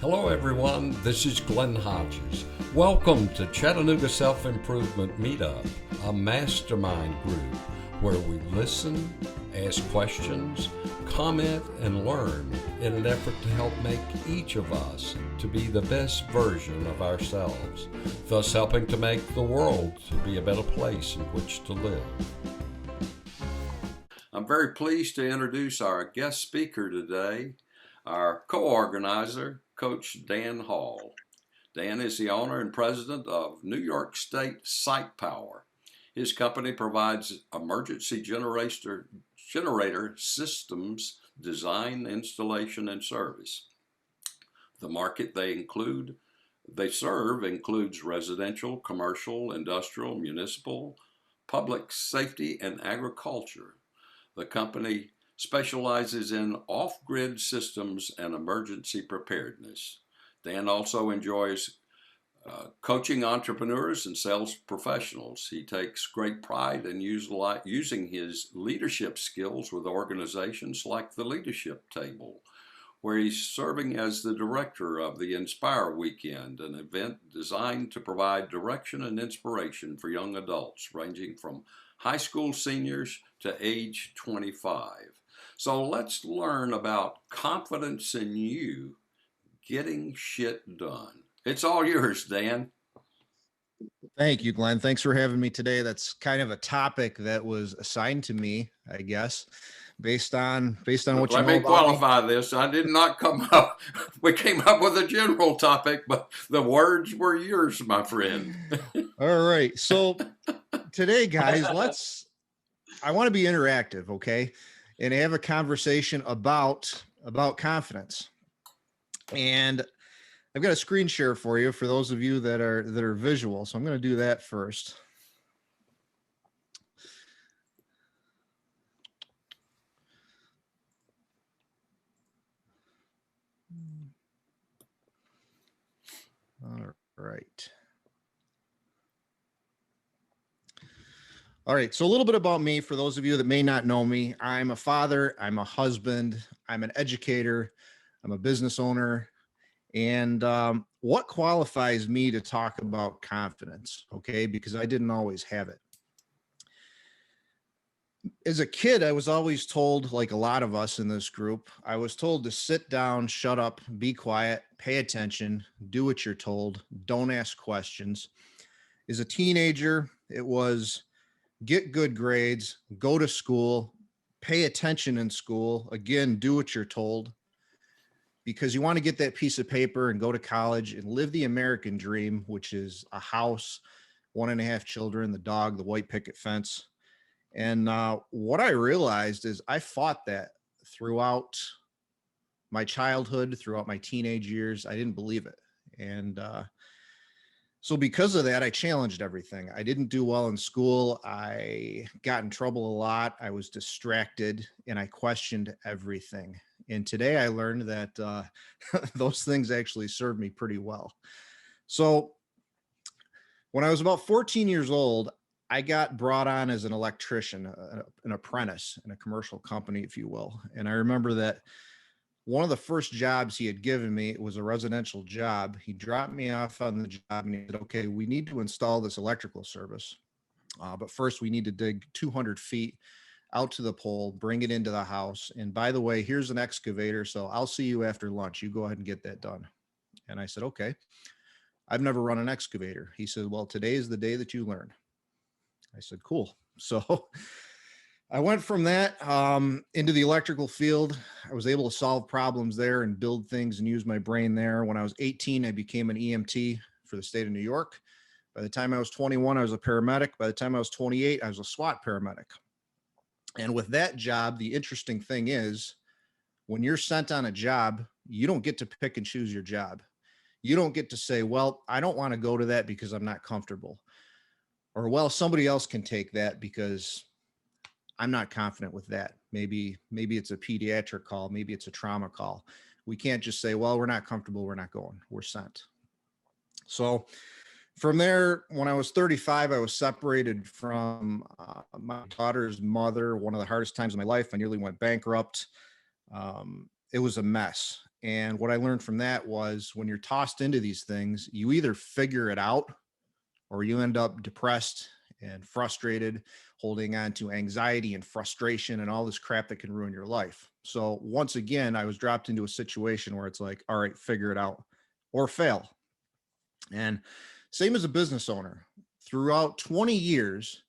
Hello, everyone. This is Glenn Hodges. Welcome to Chattanooga Self-Improvement Meetup, a mastermind group where we listen, ask questions, comment, and learn in an effort to help make each of us to be the best version of ourselves, thus helping to make the world to be a better place in which to live. I'm very pleased to introduce our guest speaker today, our co-organizer, Coach Dan Hall. Dan is the owner and president of New York State Site Power. His company provides emergency generator systems design, installation, and service. The market they serve includes residential, commercial, industrial, municipal, public safety, and agriculture. The company specializes in off-grid systems and emergency preparedness. Dan also enjoys coaching entrepreneurs and sales professionals. He takes great pride in using his leadership skills with organizations like the Leadership Table, where he's serving as the director of the Inspire Weekend, an event designed to provide direction and inspiration for young adults ranging from high school seniors to age 25. So let's learn about confidence in you getting shit done. It's all yours, Dan. Thank you, Glenn. Thanks for having me today. That's kind of a topic that was assigned to me, I guess, based on what you know about me. Let me qualify this. I did not come up. We came up with a general topic, but the words were yours, my friend. All right. So today, guys, I want to be interactive, okay? And have a conversation about confidence. And I've got a screen share for you for those of you that are visual. So I'm going to do that first. All right. All right. So a little bit about me for those of you that may not know me. I'm a father, I'm a husband, I'm an educator, I'm a business owner. And what qualifies me to talk about confidence? Okay. Because I didn't always have it. As a kid, I was always told, like a lot of us in this group, I was told to sit down, shut up, be quiet, pay attention, do what you're told, don't ask questions. As a teenager, it was get good grades, go to school, pay attention in school, again, do what you're told, because you want to get that piece of paper and go to college and live the American dream, which is a house, 1.5 children, the dog, the white picket fence. And what I realized is I fought that throughout my childhood, throughout my teenage years. I didn't believe it. And so because of that, I challenged everything. I didn't do well in school. I got in trouble a lot. I was distracted and I questioned everything. And today I learned that those things actually served me pretty well. So when I was about 14 years old, I got brought on as an electrician, an apprentice in a commercial company, if you will. And I remember that one of the first jobs he had given me, it was a residential job. He dropped me off on the job and he said, okay, we need to install this electrical service. But first we need to dig 200 feet out to the pole, bring it into the house. And by the way, here's an excavator. So I'll see you after lunch. You go ahead and get that done. And I said, okay. I've never run an excavator. He said, well, today is the day that you learn. I said, cool. So I went from that into the electrical field. I was able to solve problems there and build things and use my brain there. When I was 18, I became an EMT for the state of New York. By the time I was 21, I was a paramedic. By the time I was 28, I was a SWAT paramedic. And with that job, the interesting thing is when you're sent on a job, you don't get to pick and choose your job. You don't get to say, well, I don't want to go to that because I'm not comfortable. Or, well, somebody else can take that because I'm not confident with that. Maybe it's a pediatric call. Maybe it's a trauma call. We can't just say, well, we're not comfortable. We're not going. We're sent. So from there, when I was 35, I was separated from my daughter's mother. One of the hardest times of my life. I nearly went bankrupt. It was a mess. And what I learned from that was when you're tossed into these things, you either figure it out or you end up depressed and frustrated, holding on to anxiety and frustration and all this crap that can ruin your life. So once again, I was dropped into a situation where it's like, all right, figure it out or fail. And same as a business owner, throughout 20 years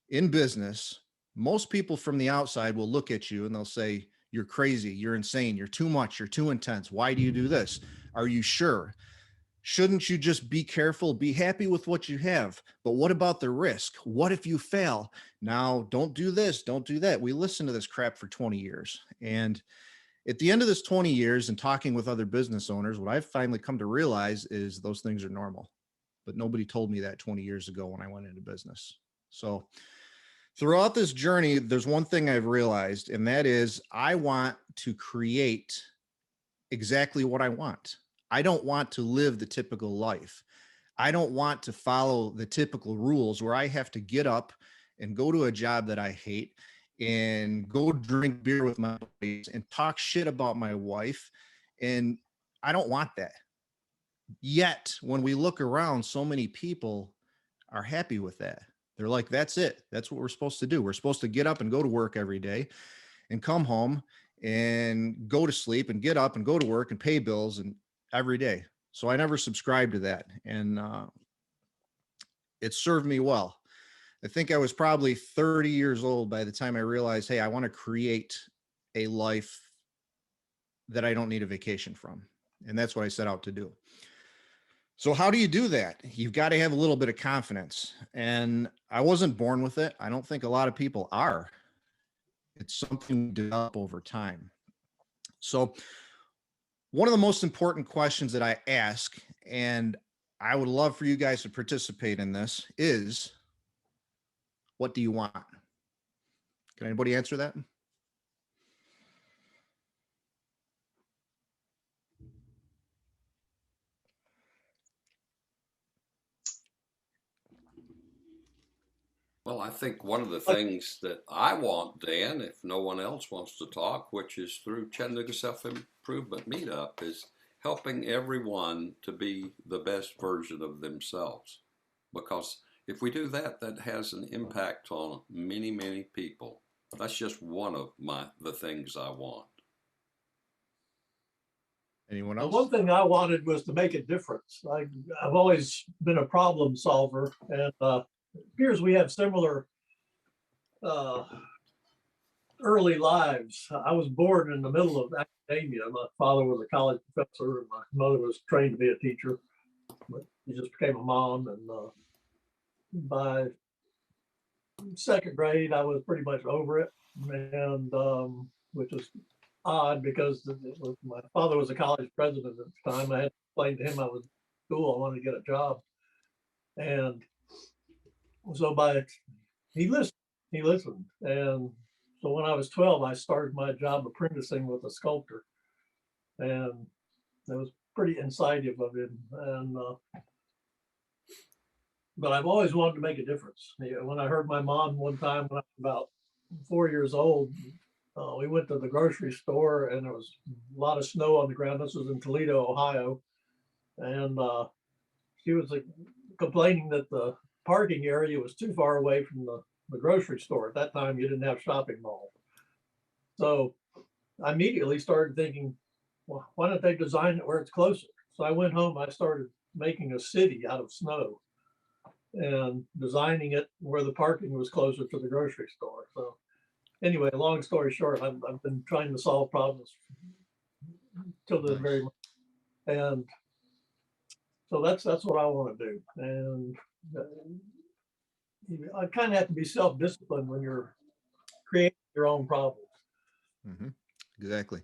in business, most people from the outside will look at you and they'll say, you're crazy, you're insane, you're too much, you're too intense. Why do you do this? Are you sure? Shouldn't you just be careful, be happy with what you have? But what about the risk? What if you fail? Now, don't do this, don't do that. We listened to this crap for 20 years. And at the end of this 20 years and talking with other business owners, what I've finally come to realize is those things are normal. But nobody told me that 20 years ago when I went into business. So throughout this journey, there's one thing I've realized, and that is I want to create exactly what I want. I don't want to live the typical life. I don't want to follow the typical rules where I have to get up and go to a job that I hate and go drink beer with my buddies and talk shit about my wife. And I don't want that. Yet, when we look around, so many people are happy with that. They're like, that's it. That's what we're supposed to do. We're supposed to get up and go to work every day and come home and go to sleep and get up and go to work and pay bills and every day. So I never subscribed to that. And it served me well. I think I was probably 30 years old by the time I realized, hey, I want to create a life that I don't need a vacation from. And that's what I set out to do. So how do you do that? You've got to have a little bit of confidence. And I wasn't born with it. I don't think a lot of people are. It's something we develop over time. So one of the most important questions that I ask, and I would love for you guys to participate in this, is what do you want? Can anybody answer that? Well, I think one of the things that I want, Dan, if no one else wants to talk, which is through Chattanooga Self Improvement Meetup, is helping everyone to be the best version of themselves. Because if we do that, that has an impact on many, many people. That's just one of the things I want. Anyone The else? one thing I wanted was to make a difference. I've always been a problem solver, and it appears we have similar uh, early lives. I was born in the middle of academia. My father was a college professor, and my mother was trained to be a teacher, but she just became a mom. And by second grade, I was pretty much over it, and which was odd because my father was a college president at the time. I had to explain to him I was in school, I wanted to get a job. And so he listened, he listened. And so when I was 12, I started my job apprenticing with a sculptor. And it was pretty incisive of him. And but I've always wanted to make a difference. When I heard my mom one time when I was about 4 years old, we went to the grocery store and there was a lot of snow on the ground. This was in Toledo, Ohio. And she was complaining that the parking area was too far away from the grocery store. At that time, you didn't have shopping malls. So I immediately started thinking, well, why don't they design it where it's closer? So I went home, I started making a city out of snow and designing it where the parking was closer to the grocery store. So anyway, long story short, I've been trying to solve problems till the very much. And so that's what I want to do. And I kind of have to be self-disciplined when you're creating your own problems. Mm-hmm. Exactly.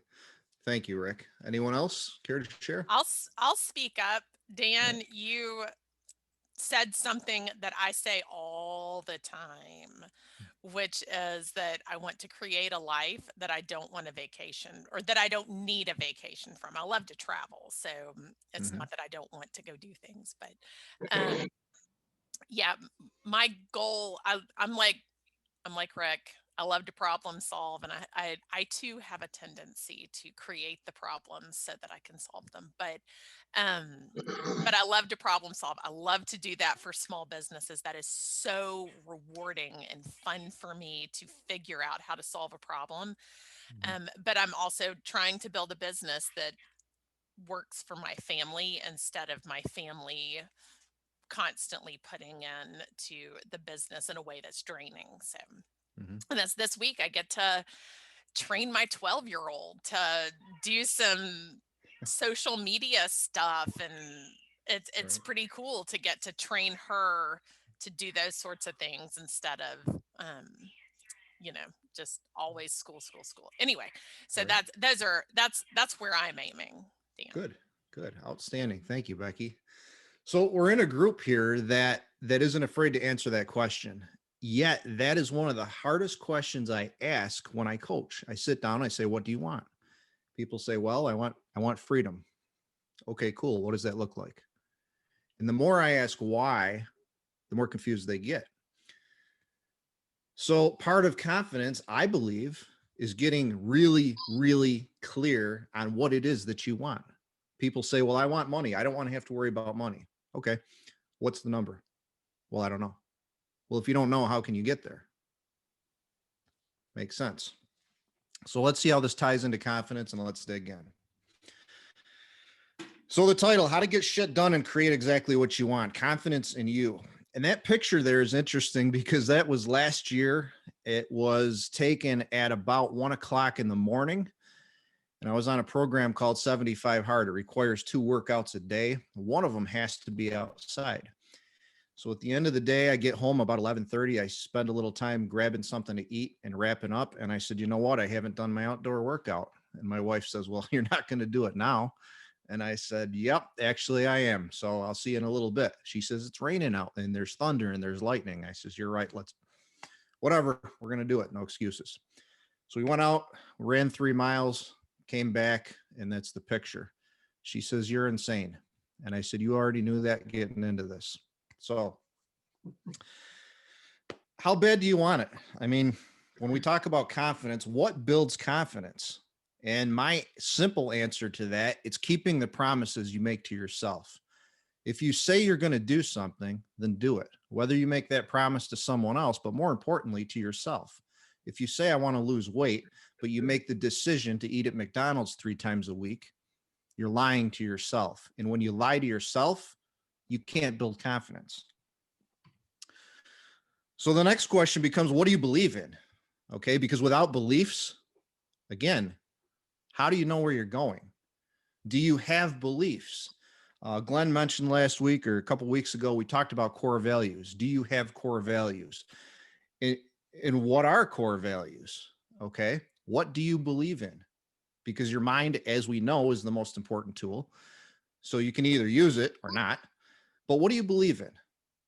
Thank you, Rick. Anyone else care to share? I'll speak up. Dan, you said something that I say all the time, which is that I want to create a life that I don't want a vacation or that I don't need a vacation from. I love to travel, so it's not that I don't want to go do things, but yeah, my goal, I'm like Rick. I love to problem solve, and I too have a tendency to create the problems so that I can solve them. Um, but I love to problem solve. I love to do that for small businesses. That is so rewarding and fun for me to figure out how to solve a problem. But I'm also trying to build a business that works for my family instead of my family constantly putting in to the business in a way that's draining. So, Mhm. and that's this week I get to train my 12-year-old to do some social media stuff, and it's Right. pretty cool to get to train her to do those sorts of things instead of you know, just always school, school, school. Anyway, so Right. that's where I'm aiming, Dan. Good. Good. Outstanding. Thank you, Becky. So we're in a group here that isn't afraid to answer that question. Yet that is one of the hardest questions I ask when I coach. I sit down, I say, "What do you want?" People say, "Well, I want freedom." Okay, cool. What does that look like? And the more I ask why, the more confused they get. So part of confidence, I believe, is getting really, really clear on what it is that you want. People say, "Well, I want money. I don't want to have to worry about money." Okay. What's the number? Well, I don't know. Well, if you don't know, how can you get there? Makes sense. So let's see how this ties into confidence, and let's dig in. So the title, How to Get Shit Done and Create Exactly What You Want, Confidence in You. And that picture there is interesting because that was last year. It was taken at about 1 o'clock in the morning. And I was on a program called 75 Hard. It requires 2 workouts a day. One of them has to be outside. So at the end of the day, I get home about 11:30. I spend a little time grabbing something to eat and wrapping up. And I said, "You know what? I haven't done my outdoor workout." And my wife says, "Well, you're not going to do it now." And I said, "Yep, actually I am. So I'll see you in a little bit." She says, "It's raining out and there's thunder and there's lightning." I says, "You're right. Whatever. We're going to do it. No excuses." So we went out, ran 3 miles, came back, and that's the picture. She says, "You're insane." And I said, "You already knew that getting into this." So how bad do you want it? I mean, when we talk about confidence, what builds confidence? And my simple answer to that, it's keeping the promises you make to yourself. If you say you're going to do something, then do it. Whether you make that promise to someone else, but more importantly to yourself. If you say I want to lose weight, but you make the decision to eat at McDonald's 3 times a week, you're lying to yourself. And when you lie to yourself, you can't build confidence. So the next question becomes, what do you believe in? Okay, because without beliefs, again, how do you know where you're going? Do you have beliefs? Glenn mentioned last week or a couple weeks ago, we talked about core values. Do you have core values? And what are core values? Okay, what do you believe in? Because your mind, as we know, is the most important tool. So you can either use it or not. But what do you believe in?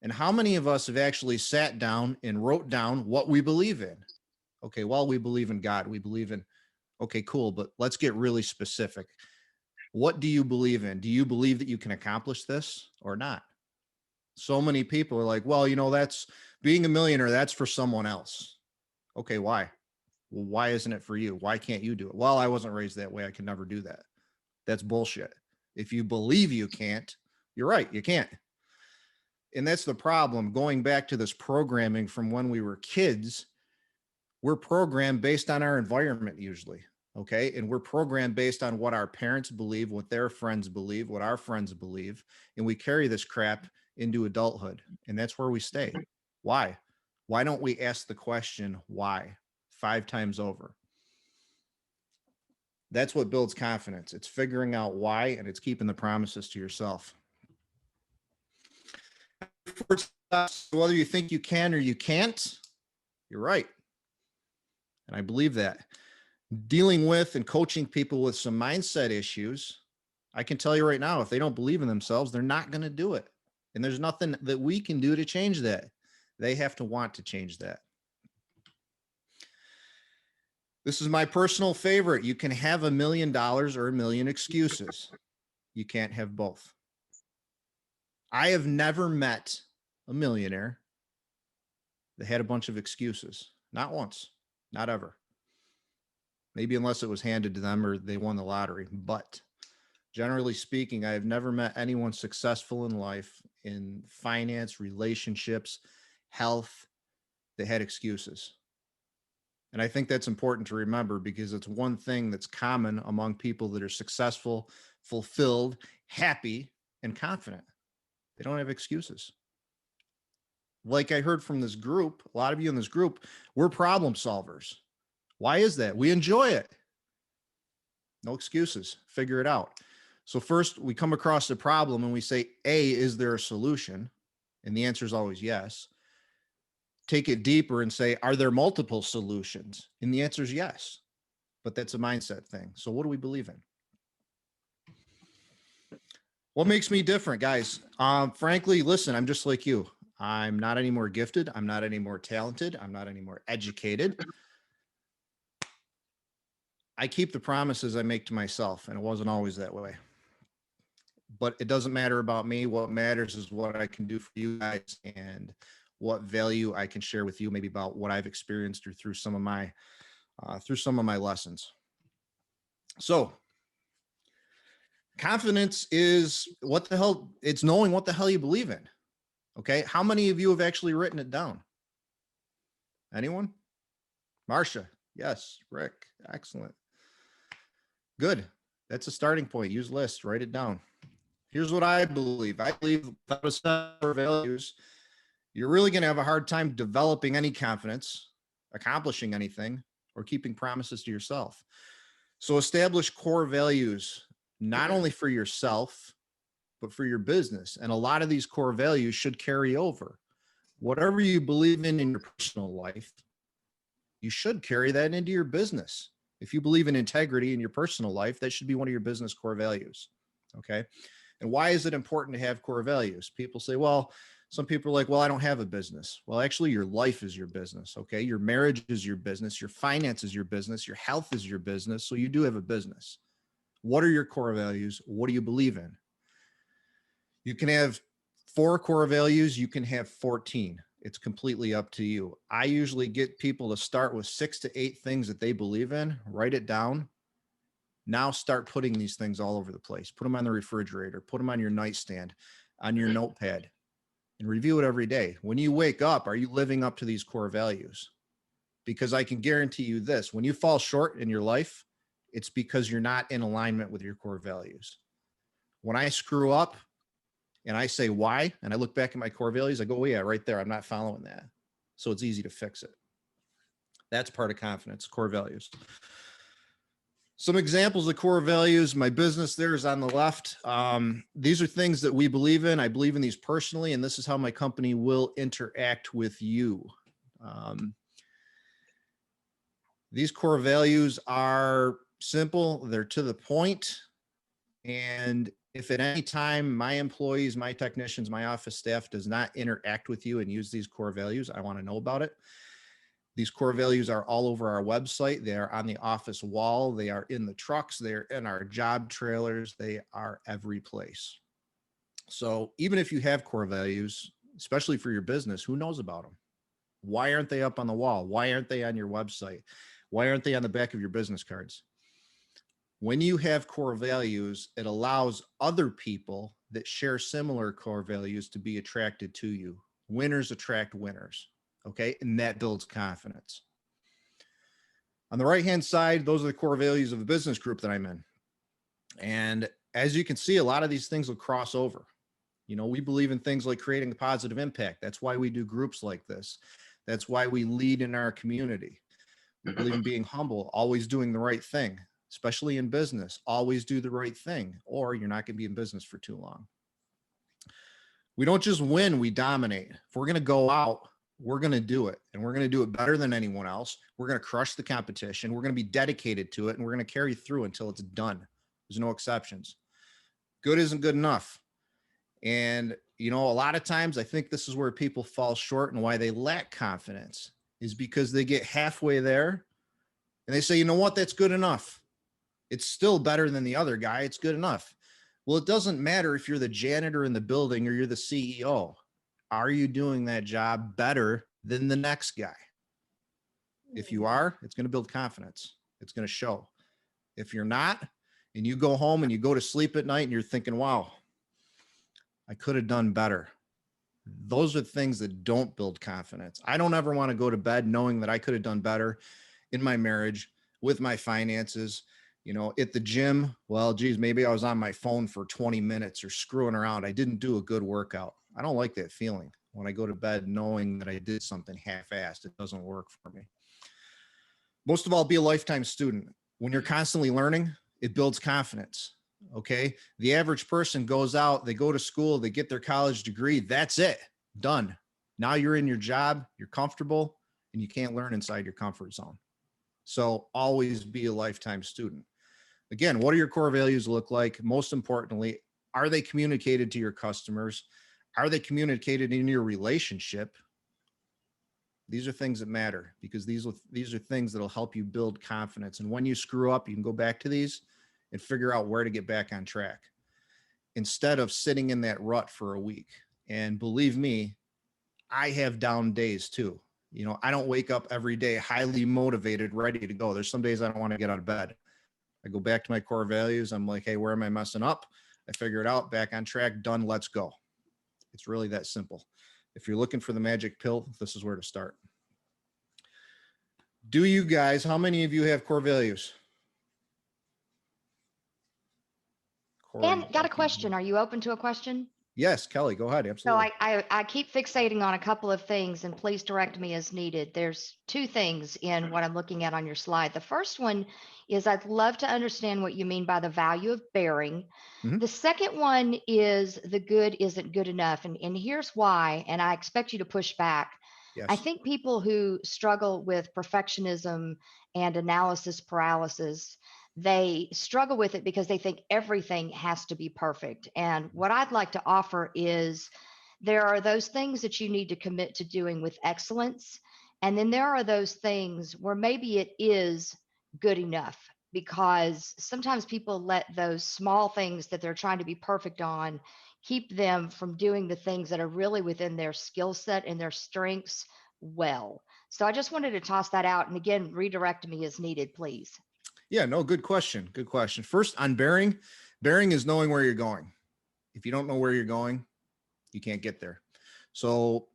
And how many of us have actually sat down and wrote down what we believe in? Okay, well, we believe in God. We believe in, okay, cool, but let's get really specific. What do you believe in? Do you believe that you can accomplish this or not? So many people are like, well, that's being a millionaire, that's for someone else. Okay, why? Well, why isn't it for you? Why can't you do it? Well, I wasn't raised that way. I can never do that. That's bullshit. If you believe you can't, you're right, you can't. And that's the problem. Going back to this programming from when we were kids, we're programmed based on our environment usually. Okay. And we're programmed based on what our parents believe, what their friends believe, what our friends believe. And we carry this crap into adulthood. And that's where we stay. Why? Why don't we ask the question, why? 5 times over? That's what builds confidence. It's figuring out why, and it's keeping the promises to yourself. Whether you think you can or you can't, you're right. And I believe that. Dealing with and coaching people with some mindset issues, I can tell you right now, if they don't believe in themselves, they're not going to do it. And there's nothing that we can do to change that. They have to want to change that. This is my personal favorite. You can have $1 million or 1,000,000 excuses. You can't have both. I have never met a millionaire that had a bunch of excuses. Not once. Not ever. Maybe unless it was handed to them or they won the lottery. But generally speaking, I have never met anyone successful in life, in finance, relationships, health, that had excuses. And I think that's important to remember because it's one thing that's common among people that are successful, fulfilled, happy, and confident. They don't have excuses. Like I heard from this group, a lot of you in this group, we're problem solvers. Why is that? We enjoy it. No excuses. Figure it out. So first we come across the problem and we say, A, is there a solution? And the answer is always yes. Take it deeper and say, are there multiple solutions? And the answer is yes. But that's a mindset thing. So what do we believe in? What makes me different, guys? Frankly, listen, I'm just like you. I'm not any more gifted. I'm not any more talented. I'm not any more educated. I keep the promises I make to myself, and it wasn't always that way. But it doesn't matter about me. What matters is what I can do for you guys and what value I can share with you, maybe about what I've experienced or through some of my lessons. So confidence is what the hell? It's knowing what the hell you believe in. Okay. How many of you have actually written it down? Anyone? Marcia. Yes. Rick. Excellent. Good. That's a starting point. Use lists, write it down. Here's what I believe. I believe without a set of values, you're really going to have a hard time developing any confidence, accomplishing anything, or keeping promises to yourself. So establish core values, not only for yourself, but for your business. And a lot of these core values should carry over. Whatever you believe in your personal life, you should carry that into your business. If you believe in integrity in your personal life, that should be one of your business core values. Okay. And why is it important to have core values? People say, well, some people are like, well, I don't have a business. Well, actually, your life is your business. Okay. Your marriage is your business. Your finance is your business. Your health is your business. So you do have a business. What are your core values? What do you believe in? You can have 4 core values. You can have 14. It's completely up to you. I usually get people to start with 6 to 8 things that they believe in, write it down. Now start putting these things all over the place. Put them on the refrigerator, put them on your nightstand, on your notepad, and review it every day. When you wake up, are you living up to these core values? Because I can guarantee you this, when you fall short in your life, it's because you're not in alignment with your core values. When I screw up and I say why, and I look back at my core values, I go, oh yeah, right there, I'm not following that. So it's easy to fix it. That's part of confidence, core values. Some examples of core values. My business there is on the left. These are things that we believe in. I believe in these personally, and this is how my company will interact with you. These core values are simple. They're to the point. And if at any time my employees, my technicians, my office staff does not interact with you and use these core values, I want to know about it. These core values are all over our website. They are on the office wall. They are in the trucks. They're in our job trailers. They are every place. So even if you have core values, especially for your business, who knows about them? Why aren't they up on the wall? Why aren't they on your website? Why aren't they on the back of your business cards? When you have core values, it allows other people that share similar core values to be attracted to you. Winners attract winners. Okay. And that builds confidence. On the right-hand side, those are the core values of the business group that I'm in. And as you can see, a lot of these things will cross over. You know, we believe in things like creating a positive impact. That's why we do groups like this. That's why we lead in our community. We believe in being humble, always doing the right thing, especially in business. Always do the right thing, or you're not going to be in business for too long. We don't just win, we dominate. If we're going to go out, we're going to do it, and we're going to do it better than anyone else. We're going to crush the competition. We're going to be dedicated to it, and we're going to carry through until it's done. There's no exceptions. Good isn't good enough. And, you know, a lot of times I think this is where people fall short and why they lack confidence is because they get halfway there and they say, you know what, that's good enough. It's still better than the other guy. It's good enough. Well, it doesn't matter if you're the janitor in the building or you're the CEO. Are you doing that job better than the next guy? If you are, it's going to build confidence. It's going to show. If you're not, and you go home and you go to sleep at night and you're thinking, wow, I could have done better. Those are things that don't build confidence. I don't ever want to go to bed knowing that I could have done better in my marriage, with my finances, at the gym. Well, geez, maybe I was on my phone for 20 minutes or screwing around. I didn't do a good workout. I don't like that feeling when I go to bed knowing that I did something half-assed. It doesn't work for me. Most of all, be a lifetime student. When you're constantly learning, it builds confidence. Okay. The average person goes out, they go to school, they get their college degree. That's it. Done. Now you're in your job, you're comfortable, and you can't learn inside your comfort zone. So always be a lifetime student. Again, what do your core values look like? Most importantly, are they communicated to your customers? Are they communicated in your relationship? These are things that matter, because these are things that'll help you build confidence. And when you screw up, you can go back to these and figure out where to get back on track instead of sitting in that rut for a week. And believe me, I have down days too. I don't wake up every day highly motivated, ready to go. There's some days I don't want to get out of bed. I go back to my core values. I'm like, hey, where am I messing up? I figure it out, back on track, done, let's go. It's really that simple. If you're looking for the magic pill, this is where to start. Do you guys, how many of you have core values? Dan, got a question. Are you open to a question? Yes, Kelly, go ahead. So Absolutely. I keep fixating on a couple of things, and please direct me as needed. There's two things in what I'm looking at on your slide. The first one is I'd love to understand what you mean by the value of bearing. Mhm. The second one is the good isn't good enough. And here's why, and I expect you to push back. I Yes. think people who struggle with perfectionism and analysis paralysis, they struggle with it because they think everything has to be perfect. And what I'd like to offer is there are those things that you need to commit to doing with excellence. And then there are those things where maybe it is good enough, because sometimes people let those small things that they're trying to be perfect on keep them from doing the things that are really within their skill set and their strengths well. So I just wanted to toss that out. And again, redirect me as needed, please. Yeah, no, good question. Good question. First, on bearing is knowing where you're going. If you don't know where you're going, you can't get there. So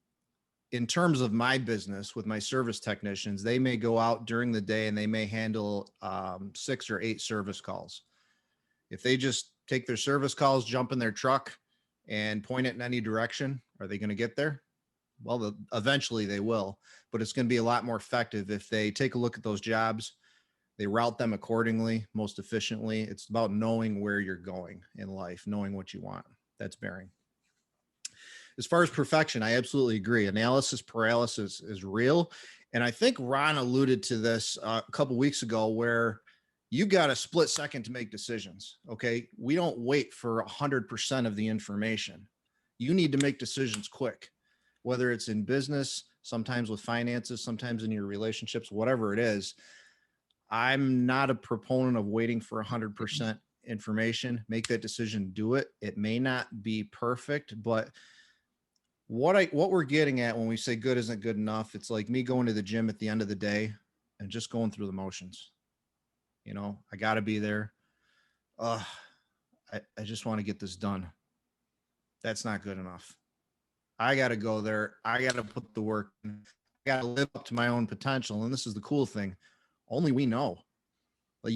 in terms of my business with my service technicians, they may go out during the day and they may handle 6 or 8 service calls. If they just take their service calls, jump in their truck and point it in any direction, are they going to get there? Well, eventually they will, but it's going to be a lot more effective if they take a look at those jobs, they route them accordingly, most efficiently. It's about knowing where you're going in life, knowing what you want. That's bearing. As far as perfection, I absolutely agree. Analysis paralysis is real. And I think Ron alluded to this a couple weeks ago, where you got a split second to make decisions. Okay. We don't wait for 100% of the information. You need to make decisions quick, whether it's in business, sometimes with finances, sometimes in your relationships, whatever it is. I'm not a proponent of waiting for 100% information. Make that decision, do it. It may not be perfect, but what we're getting at when we say good isn't good enough, it's like me going to the gym at the end of the day and just going through the motions. I got to be there. I just want to get this done. That's not good enough. I got to go there. I got to put the work in. I got to live up to my own potential. And this is the cool thing. Only we know. Like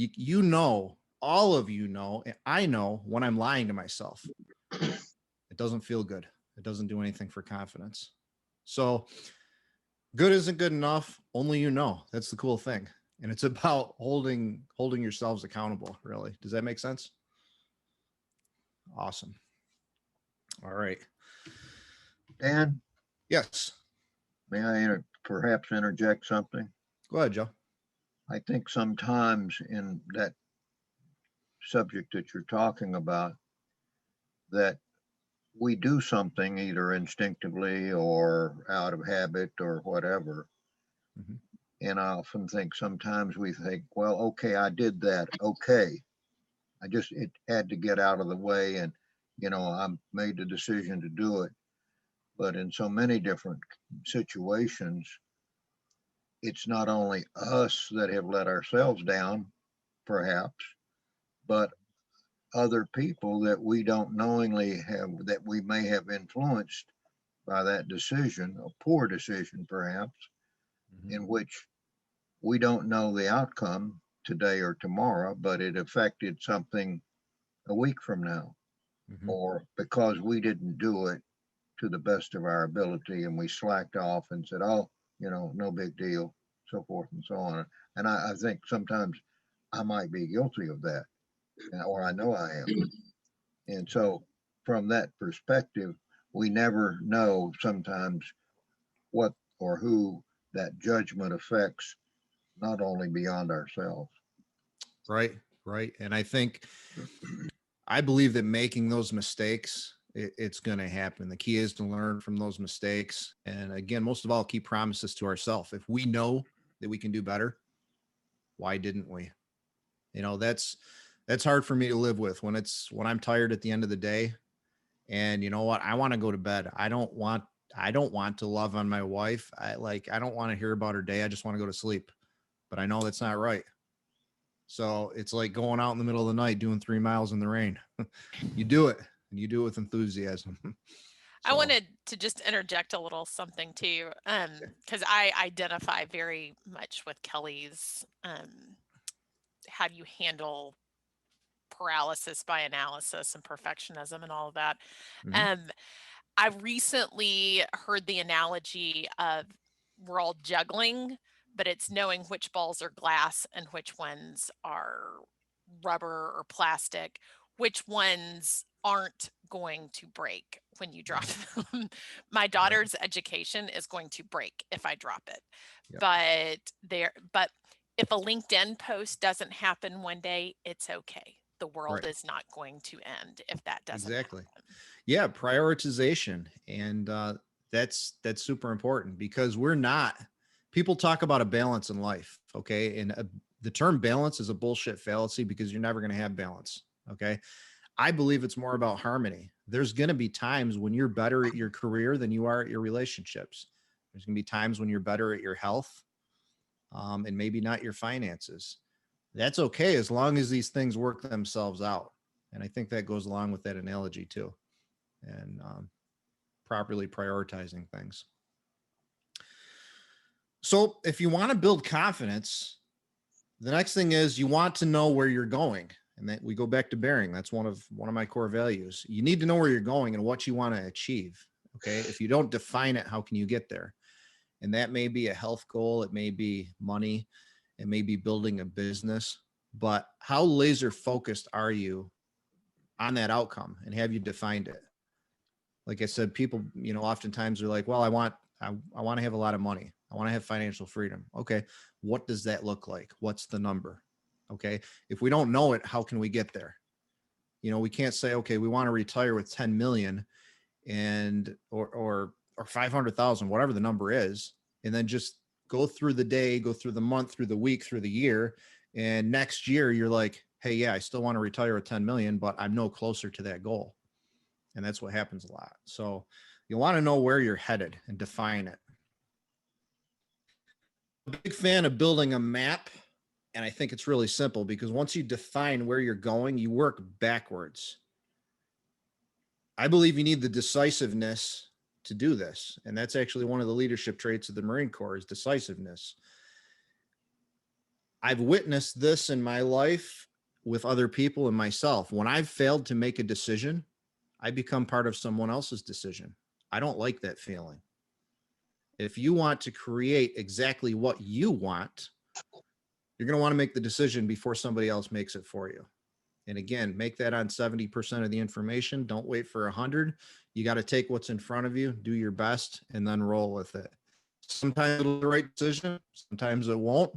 all of you know, and I know when I'm lying to myself. It doesn't feel good. It doesn't do anything for confidence. So good isn't good enough. Only you know. That's the cool thing. And it's about holding yourselves accountable, really. Does that make sense? Awesome. All right. Dan, Yes. may I perhaps interject something? Go ahead, Joe. I think sometimes in that subject that you're talking about, that we do something either instinctively or out of habit or whatever. Mhm. And I often think sometimes we think, well, okay, I did that. Okay. It had to get out of the way, and, I made the decision to do it. But in so many different situations, it's not only us that have let ourselves down, perhaps, but other people that we don't knowingly have, that we may have influenced by that decision, a poor decision perhaps, in which we don't know the outcome today or tomorrow, but it affected something a week from now, or because we didn't do it to the best of our ability and we slacked off and said, oh, no big deal, so forth and so on. And I think sometimes I might be guilty of that, or I know I am. And so from that perspective, we never know sometimes what or who that judgment affects, not only beyond ourselves. Right. Right. And I believe that making those mistakes, it's going to happen. The key is to learn from those mistakes. And again, most of all, keep promises to ourselves. If we know that we can do better, why didn't we? That's hard for me to live with when I'm tired at the end of the day. And you know what? I want to go to bed. I don't want to love on my wife. I don't want to hear about her day. I just want to go to sleep. But I know that's not right. So it's like going out in the middle of the night doing 3 miles in the rain. You do it, and you do it with enthusiasm. I wanted to just interject a little something too, because I identify very much with Kelly's how do you handle paralysis by analysis and perfectionism and all of that. I recently heard the analogy of we're all juggling, but it's knowing which balls are glass and which ones are rubber or plastic, which ones aren't going to break when you drop them. My daughter's education is going to break if I drop it. Yep. But if a LinkedIn post doesn't happen one day, it's okay. The world is not going to end if that doesn't happen. Yeah, prioritization. And that's super important, because people talk about a balance in life. Okay. And the term balance is a bullshit fallacy, because you're never going to have balance. Okay. I believe it's more about harmony. There's going to be times when you're better at your career than you are at your relationships. There's going to be times when you're better at your health, and maybe not your finances. That's okay, as long as these things work themselves out. And I think that goes along with that analogy too. And properly prioritizing things. So if you want to build confidence, the next thing is you want to know where you're going. And that we go back to bearing. That's one of my core values. You need to know where you're going and what you want to achieve. Okay. If you don't define it, how can you get there? And that may be a health goal. It may be money. It may be building a business. But how laser focused are you on that outcome? And have you defined it? Like I said, people, oftentimes are like, well, I want to have a lot of money. I want to have financial freedom. Okay. What does that look like? What's the number? Okay. If we don't know it, how can we get there? We can't say, okay, we want to retire with 10 million or 500,000, whatever the number is. And then just go through the day, go through the month, through the week, through the year. And next year you're like, hey, yeah, I still want to retire with 10 million, but I'm no closer to that goal. And that's what happens a lot. So you want to know where you're headed and define it. I'm a big fan of building a map. And I think it's really simple, because once you define where you're going, you work backwards. I believe you need the decisiveness to do this. And that's actually one of the leadership traits of the Marine Corps, is decisiveness. I've witnessed this in my life with other people and myself. When I've failed to make a decision, I become part of someone else's decision. I don't like that feeling. If you want to create exactly what you want, you're going to want to make the decision before somebody else makes it for you. And again, make that on 70% of the information. Don't wait for 100. You got to take what's in front of you, do your best, and then roll with it. Sometimes it'll be the right decision. Sometimes it won't.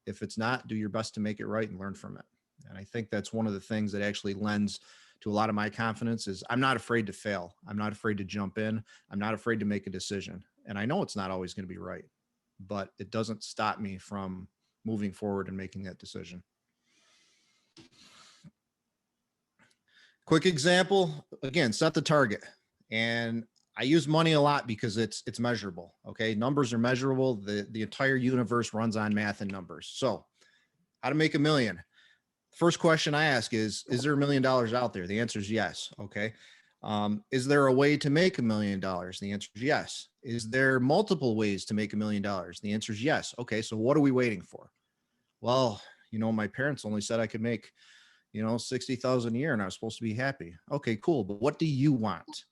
If it's not, do your best to make it right and learn from it. And I think that's one of the things that actually lends to a lot of my confidence, is I'm not afraid to fail. I'm not afraid to jump in. I'm not afraid to make a decision. And I know it's not always going to be right, but it doesn't stop me from moving forward and making that decision. Quick example, again, set the target. And I use money a lot because it's measurable. Okay. Numbers are measurable. The entire universe runs on math and numbers. So how to make a million. First question I ask is there $1 million out there? The answer is yes. Okay. Is there a way to make $1 million? The answer is yes. Is there multiple ways to make $1 million? The answer is yes. Okay. So what are we waiting for? Well, my parents only said I could make, 60,000 a year and I was supposed to be happy. Okay, cool. But what do you want?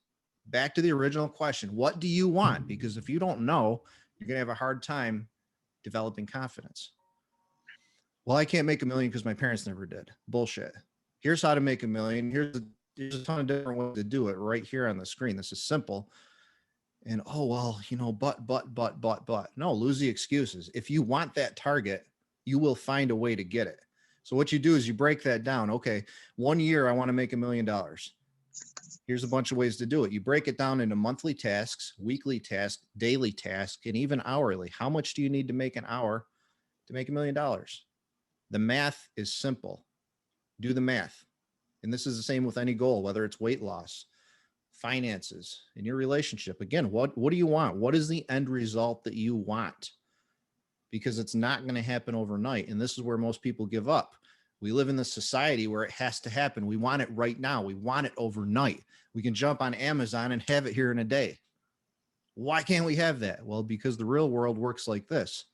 Back to the original question. What do you want? Because if you don't know, you're going to have a hard time developing confidence. Well, I can't make $1 million because my parents never did. Bullshit. Here's how to make $1 million. There's a ton of different ways to do it right here on the screen. This is simple. And but. No, lose the excuses. If you want that target, you will find a way to get it. So what you do is you break that down. Okay, 1 year, I want to make $1 million. Here's a bunch of ways to do it. You break it down into monthly tasks, weekly tasks, daily tasks, and even hourly. How much do you need to make an hour to make $1 million? The math is simple. Do the math. And this is the same with any goal, whether it's weight loss, finances, in your relationship. Again, what do you want? What is the end result that you want? Because it's not going to happen overnight. And this is where most people give up. We live in this society where it has to happen. We want it right now. We want it overnight. We can jump on Amazon and have it here in a day. Why can't we have that? Well, because the real world works like this.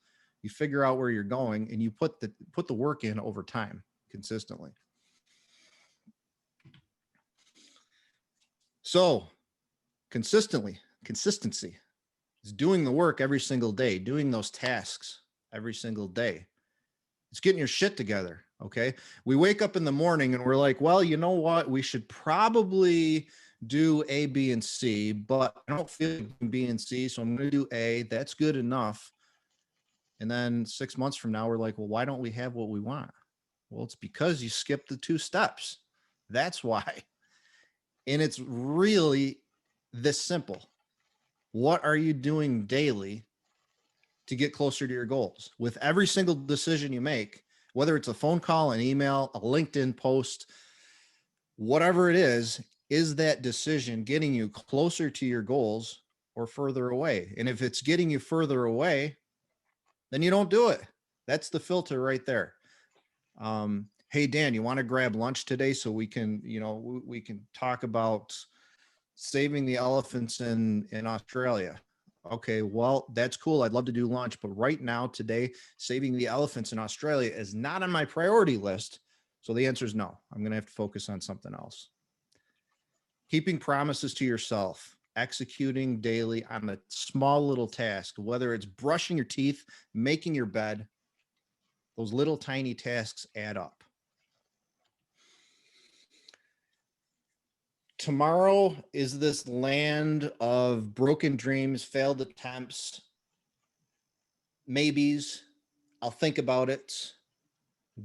You figure out where you're going and you put the work in over time consistently. So consistency is doing the work every single day, doing those tasks every single day. It's getting your shit together. Okay. We wake up in the morning and we're like, well, you know what? We should probably do A, B, and C, but I don't feel like B and C. So I'm going to do A. That's good enough. And then 6 months from now, we're like, well, why don't we have what we want? Well, it's because you skipped the 2 steps. That's why. And it's really this simple. What are you doing daily to get closer to your goals? With every single decision you make, whether it's a phone call, an email, a LinkedIn post, whatever it is that decision getting you closer to your goals or further away? And if it's getting you further away, then you don't do it. That's the filter right there. Hey, Dan, you want to grab lunch today so we can, we can talk about saving the elephants in Australia. Okay, well, that's cool. I'd love to do lunch, but right now, today, saving the elephants in Australia is not on my priority list. So the answer is no. I'm going to have to focus on something else. Keeping promises to yourself, executing daily on a small little task, whether it's brushing your teeth, making your bed, those little tiny tasks add up. Tomorrow is this land of broken dreams, failed attempts, maybes. I'll think about it.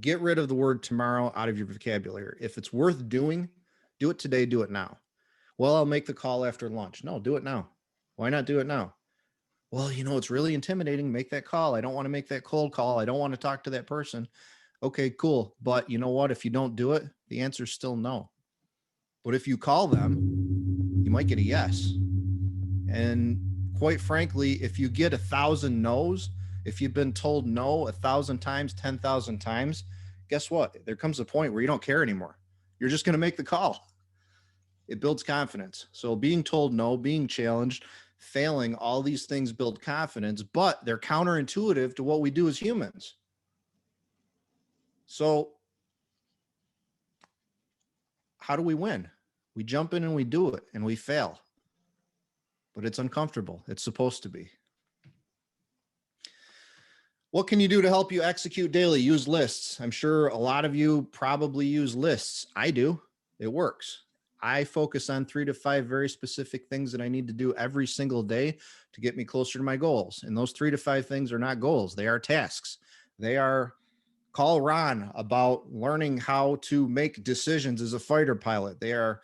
Get rid of the word tomorrow out of your vocabulary. If it's worth doing, do it today, do it now. Well, I'll make the call after lunch. No, do it now. Why not do it now? Well, it's really intimidating. Make that call. I don't want to make that cold call. I don't want to talk to that person. Okay, cool. But you know what? If you don't do it, the answer is still no. But if you call them, you might get a yes. And quite frankly, if you get 1,000 no's, if you've been told no 1,000 times, 10,000 times, guess what? There comes a point where you don't care anymore. You're just going to make the call. It builds confidence. So being told no, being challenged, failing, all these things build confidence, but they're counterintuitive to what we do as humans. So how do we win? We jump in and we do it and we fail, but it's uncomfortable. It's supposed to be. What can you do to help you execute daily? Use lists. I'm sure a lot of you probably use lists. I do. It works. I focus on 3 to 5 very specific things that I need to do every single day to get me closer to my goals. And those 3 to 5 things are not goals. They are tasks. They are call Ron about learning how to make decisions as a fighter pilot. They are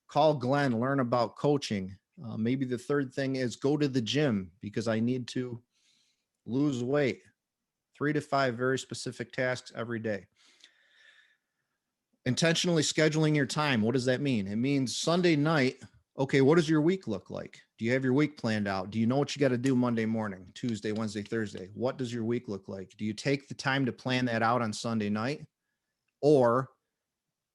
call Glenn, learn about coaching. Maybe the third thing is go to the gym because I need to lose weight. 3 to 5 very specific tasks every day. Intentionally scheduling your time. What does that mean? It means Sunday night. Okay, what does your week look like? Do you have your week planned out? Do you know what you got to do Monday morning, Tuesday, Wednesday, Thursday? What does your week look like? Do you take the time to plan that out on Sunday night? Or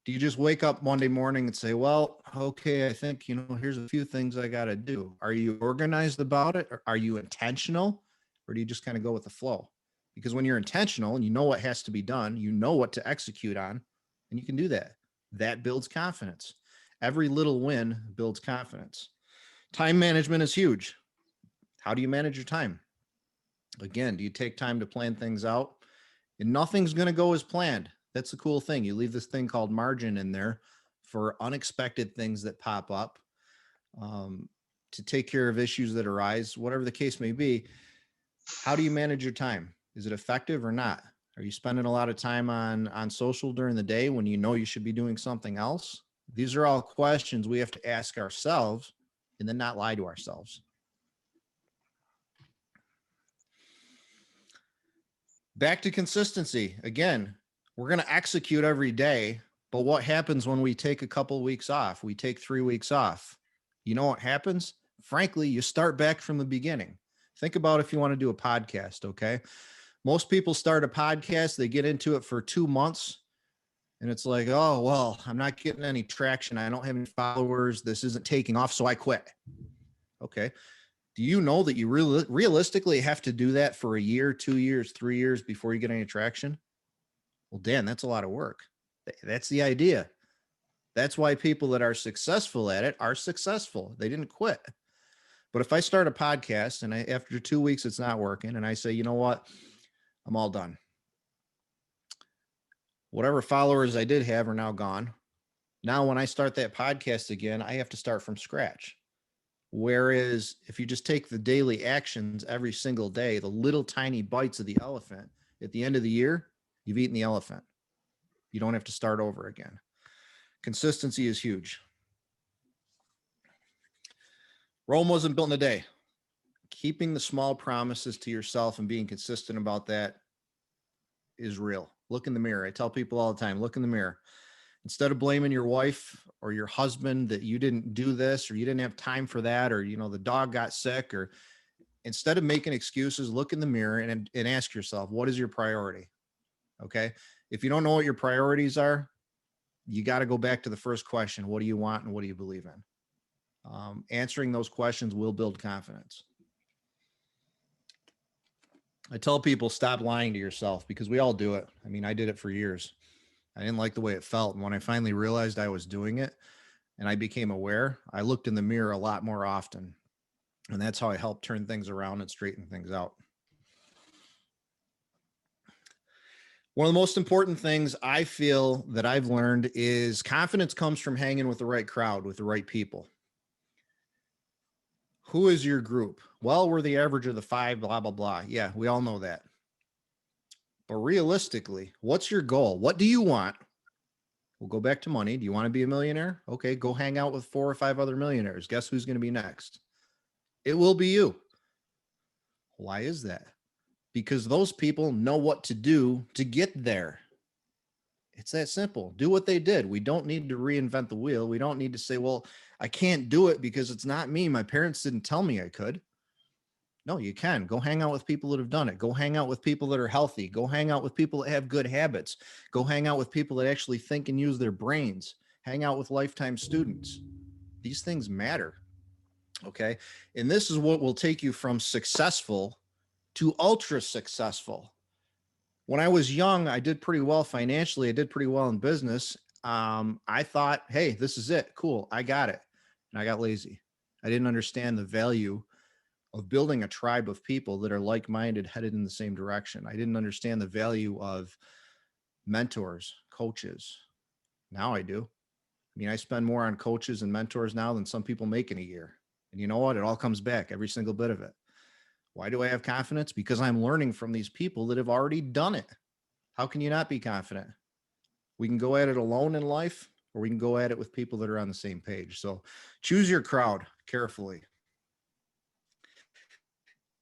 do you just wake up Monday morning and say, well, okay, I think, here's a few things I got to do. Are you organized about it? Or are you intentional? Or do you just kind of go with the flow? Because when you're intentional and you know what has to be done, you know what to execute on, and you can do that. That builds confidence. Every little win builds confidence. Time management is huge. How do you manage your time? Again, do you take time to plan things out? And nothing's going to go as planned. That's the cool thing. You leave this thing called margin in there for unexpected things that pop up, to take care of issues that arise, whatever the case may be. How do you manage your time? Is it effective or not? Are you spending a lot of time on social during the day when you know you should be doing something else? These are all questions we have to ask ourselves and then not lie to ourselves. Back to consistency. Again, we're going to execute every day, but what happens when we take a couple of weeks off? We take 3 weeks off. You know what happens? Frankly, you start back from the beginning. Think about if you want to do a podcast, okay? Most people start a podcast, they get into it for 2 months, and it's like, oh, well, I'm not getting any traction. I don't have any followers. This isn't taking off, so I quit. Okay. Do you know that you realistically have to do that for a year, 2 years, 3 years before you get any traction? Well, Dan, that's a lot of work. That's the idea. That's why people that are successful at it are successful. They didn't quit. But if I start a podcast and after 2 weeks, it's not working, and I say, you know what? I'm all done. Whatever followers I did have are now gone. Now, when I start that podcast again, I have to start from scratch. Whereas if you just take the daily actions every single day, the little tiny bites of the elephant, at the end of the year, you've eaten the elephant. You don't have to start over again. Consistency is huge. Rome wasn't built in a day. Keeping the small promises to yourself and being consistent about that is real. Look in the mirror. I tell people all the time, look in the mirror. Instead of blaming your wife or your husband that you didn't do this or you didn't have time for that, or, the dog got sick, or instead of making excuses, look in the mirror and ask yourself, what is your priority? Okay. If you don't know what your priorities are, you got to go back to the first question. What do you want and what do you believe in? Answering those questions will build confidence. I tell people, stop lying to yourself, because we all do it. I mean, I did it for years. I didn't like the way it felt. And when I finally realized I was doing it and I became aware, I looked in the mirror a lot more often. And that's how I helped turn things around and straighten things out. One of the most important things I feel that I've learned is confidence comes from hanging with the right crowd, with the right people. Who is your group? Well, we're the average of the 5, blah, blah, blah. Yeah, we all know that. But realistically, what's your goal? What do you want? We'll go back to money. Do you want to be a millionaire? Okay, go hang out with 4 or 5 other millionaires. Guess who's going to be next? It will be you. Why is that? Because those people know what to do to get there. It's that simple. Do what they did. We don't need to reinvent the wheel. We don't need to say, well, I can't do it because it's not me. My parents didn't tell me I could. No, you can. Go hang out with people that have done it. Go hang out with people that are healthy. Go hang out with people that have good habits. Go hang out with people that actually think and use their brains. Hang out with lifetime students. These things matter. Okay. And this is what will take you from successful to ultra successful. When I was young, I did pretty well financially. I did pretty well in business. I thought, hey, this is it. Cool. I got it. And I got lazy. I didn't understand the value of building a tribe of people that are like-minded, headed in the same direction. I didn't understand the value of mentors, coaches. Now I do. I mean, I spend more on coaches and mentors now than some people make in a year. And you know what? It all comes back, every single bit of it. Why do I have confidence? Because I'm learning from these people that have already done it. How can you not be confident? We can go at it alone in life, or we can go at it with people that are on the same page. So choose your crowd carefully.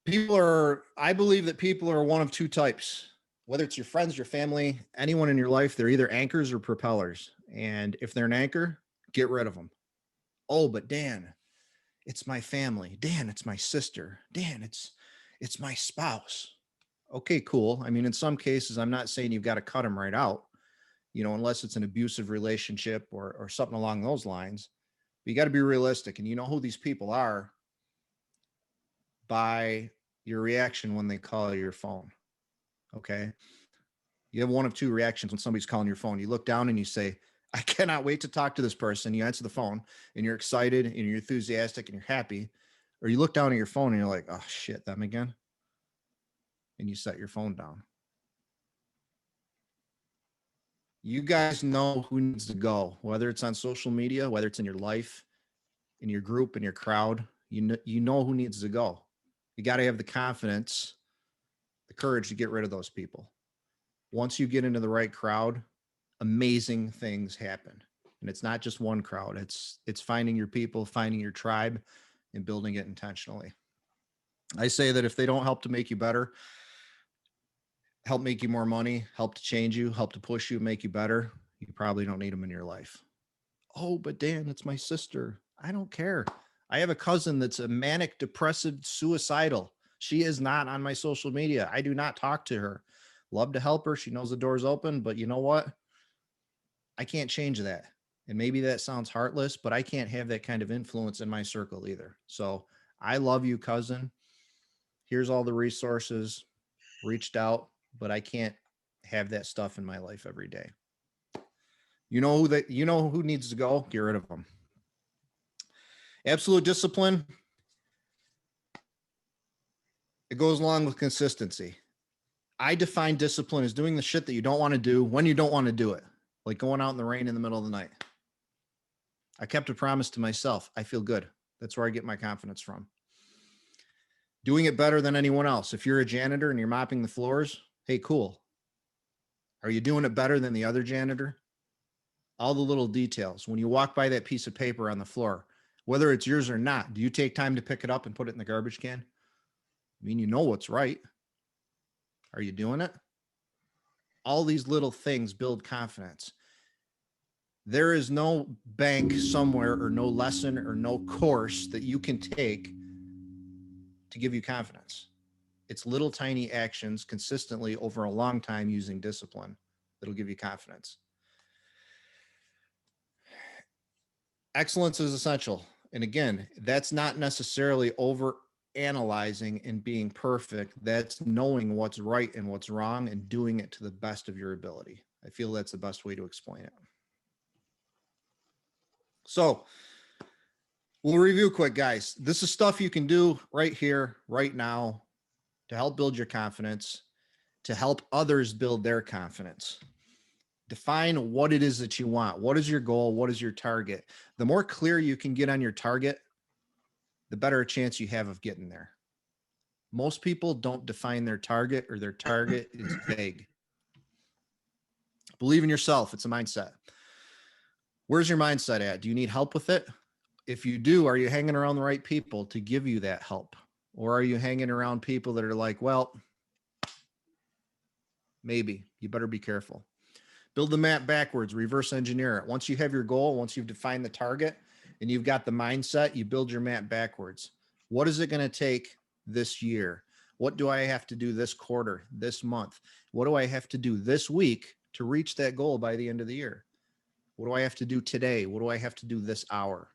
I believe that people are one of 2 types. Whether it's your friends, your family, anyone in your life, they're either anchors or propellers. And if they're an anchor, get rid of them. Oh, but Dan, it's my family. Dan, it's my sister. Dan, it's my spouse. Okay, cool. I mean, in some cases, I'm not saying you've got to cut them right out, unless it's an abusive relationship or something along those lines. But you got to be realistic, and you know who these people are by your reaction when they call your phone. Okay. You have one of two reactions when somebody's calling your phone. You look down and you say, I cannot wait to talk to this person. You answer the phone and you're excited and you're enthusiastic and you're happy. Or you look down at your phone and you're like, oh shit, them again. And you set your phone down. You guys know who needs to go, whether it's on social media, whether it's in your life, in your group, in your crowd. You know who needs to go. You got to have the confidence, the courage to get rid of those people. Once you get into the right crowd, amazing things happen. And it's not just one crowd. It's finding your people, finding your tribe, and building it intentionally. I say that if they don't help to make you better, help make you more money, help to change you, help to push you, make you better, you probably don't need them in your life. Oh, but Dan, it's my sister. I don't care. I have a cousin that's a manic, depressive, suicidal. She is not on my social media. I do not talk to her. Love to help her. She knows the door's open, but you know what? I can't change that. And maybe that sounds heartless, but I can't have that kind of influence in my circle either. So I love you, cousin. Here's all the resources. Reached out, but I can't have that stuff in my life every day. You know who needs to go? Get rid of them. Absolute discipline. It goes along with consistency. I define discipline as doing the shit that you don't want to do when you don't want to do it. Like going out in the rain in the middle of the night. I kept a promise to myself. I feel good. That's where I get my confidence from. Doing it better than anyone else. If you're a janitor and you're mopping the floors, hey, cool. Are you doing it better than the other janitor? All the little details. When you walk by that piece of paper on the floor, whether it's yours or not, do you take time to pick it up and put it in the garbage can? I mean, you know what's right. Are you doing it? All these little things build confidence. There is no bank somewhere or no lesson or no course that you can take to give you confidence. It's little tiny actions consistently over a long time using discipline that'll give you confidence. Excellence is essential. And again, that's not necessarily over analyzing and being perfect. That's knowing what's right and what's wrong and doing it to the best of your ability. I feel that's the best way to explain it. So we'll review quick, guys. This is stuff you can do right here, right now, to help build your confidence, to help others build their confidence. Define what it is that you want. What is your goal? What is your target? The more clear you can get on your target, the better a chance you have of getting there. Most people don't define their target, or their target is vague. Believe in yourself. It's a mindset. Where's your mindset at? Do you need help with it? If you do, are you hanging around the right people to give you that help? Or are you hanging around people that are like, well, maybe. You better be careful. Build the map backwards, reverse engineer it. Once you have your goal, once you've defined the target and you've got the mindset, you build your map backwards. What is it going to take this year? What do I have to do this quarter, this month? What do I have to do this week to reach that goal by the end of the year? What do I have to do today? What do I have to do this hour?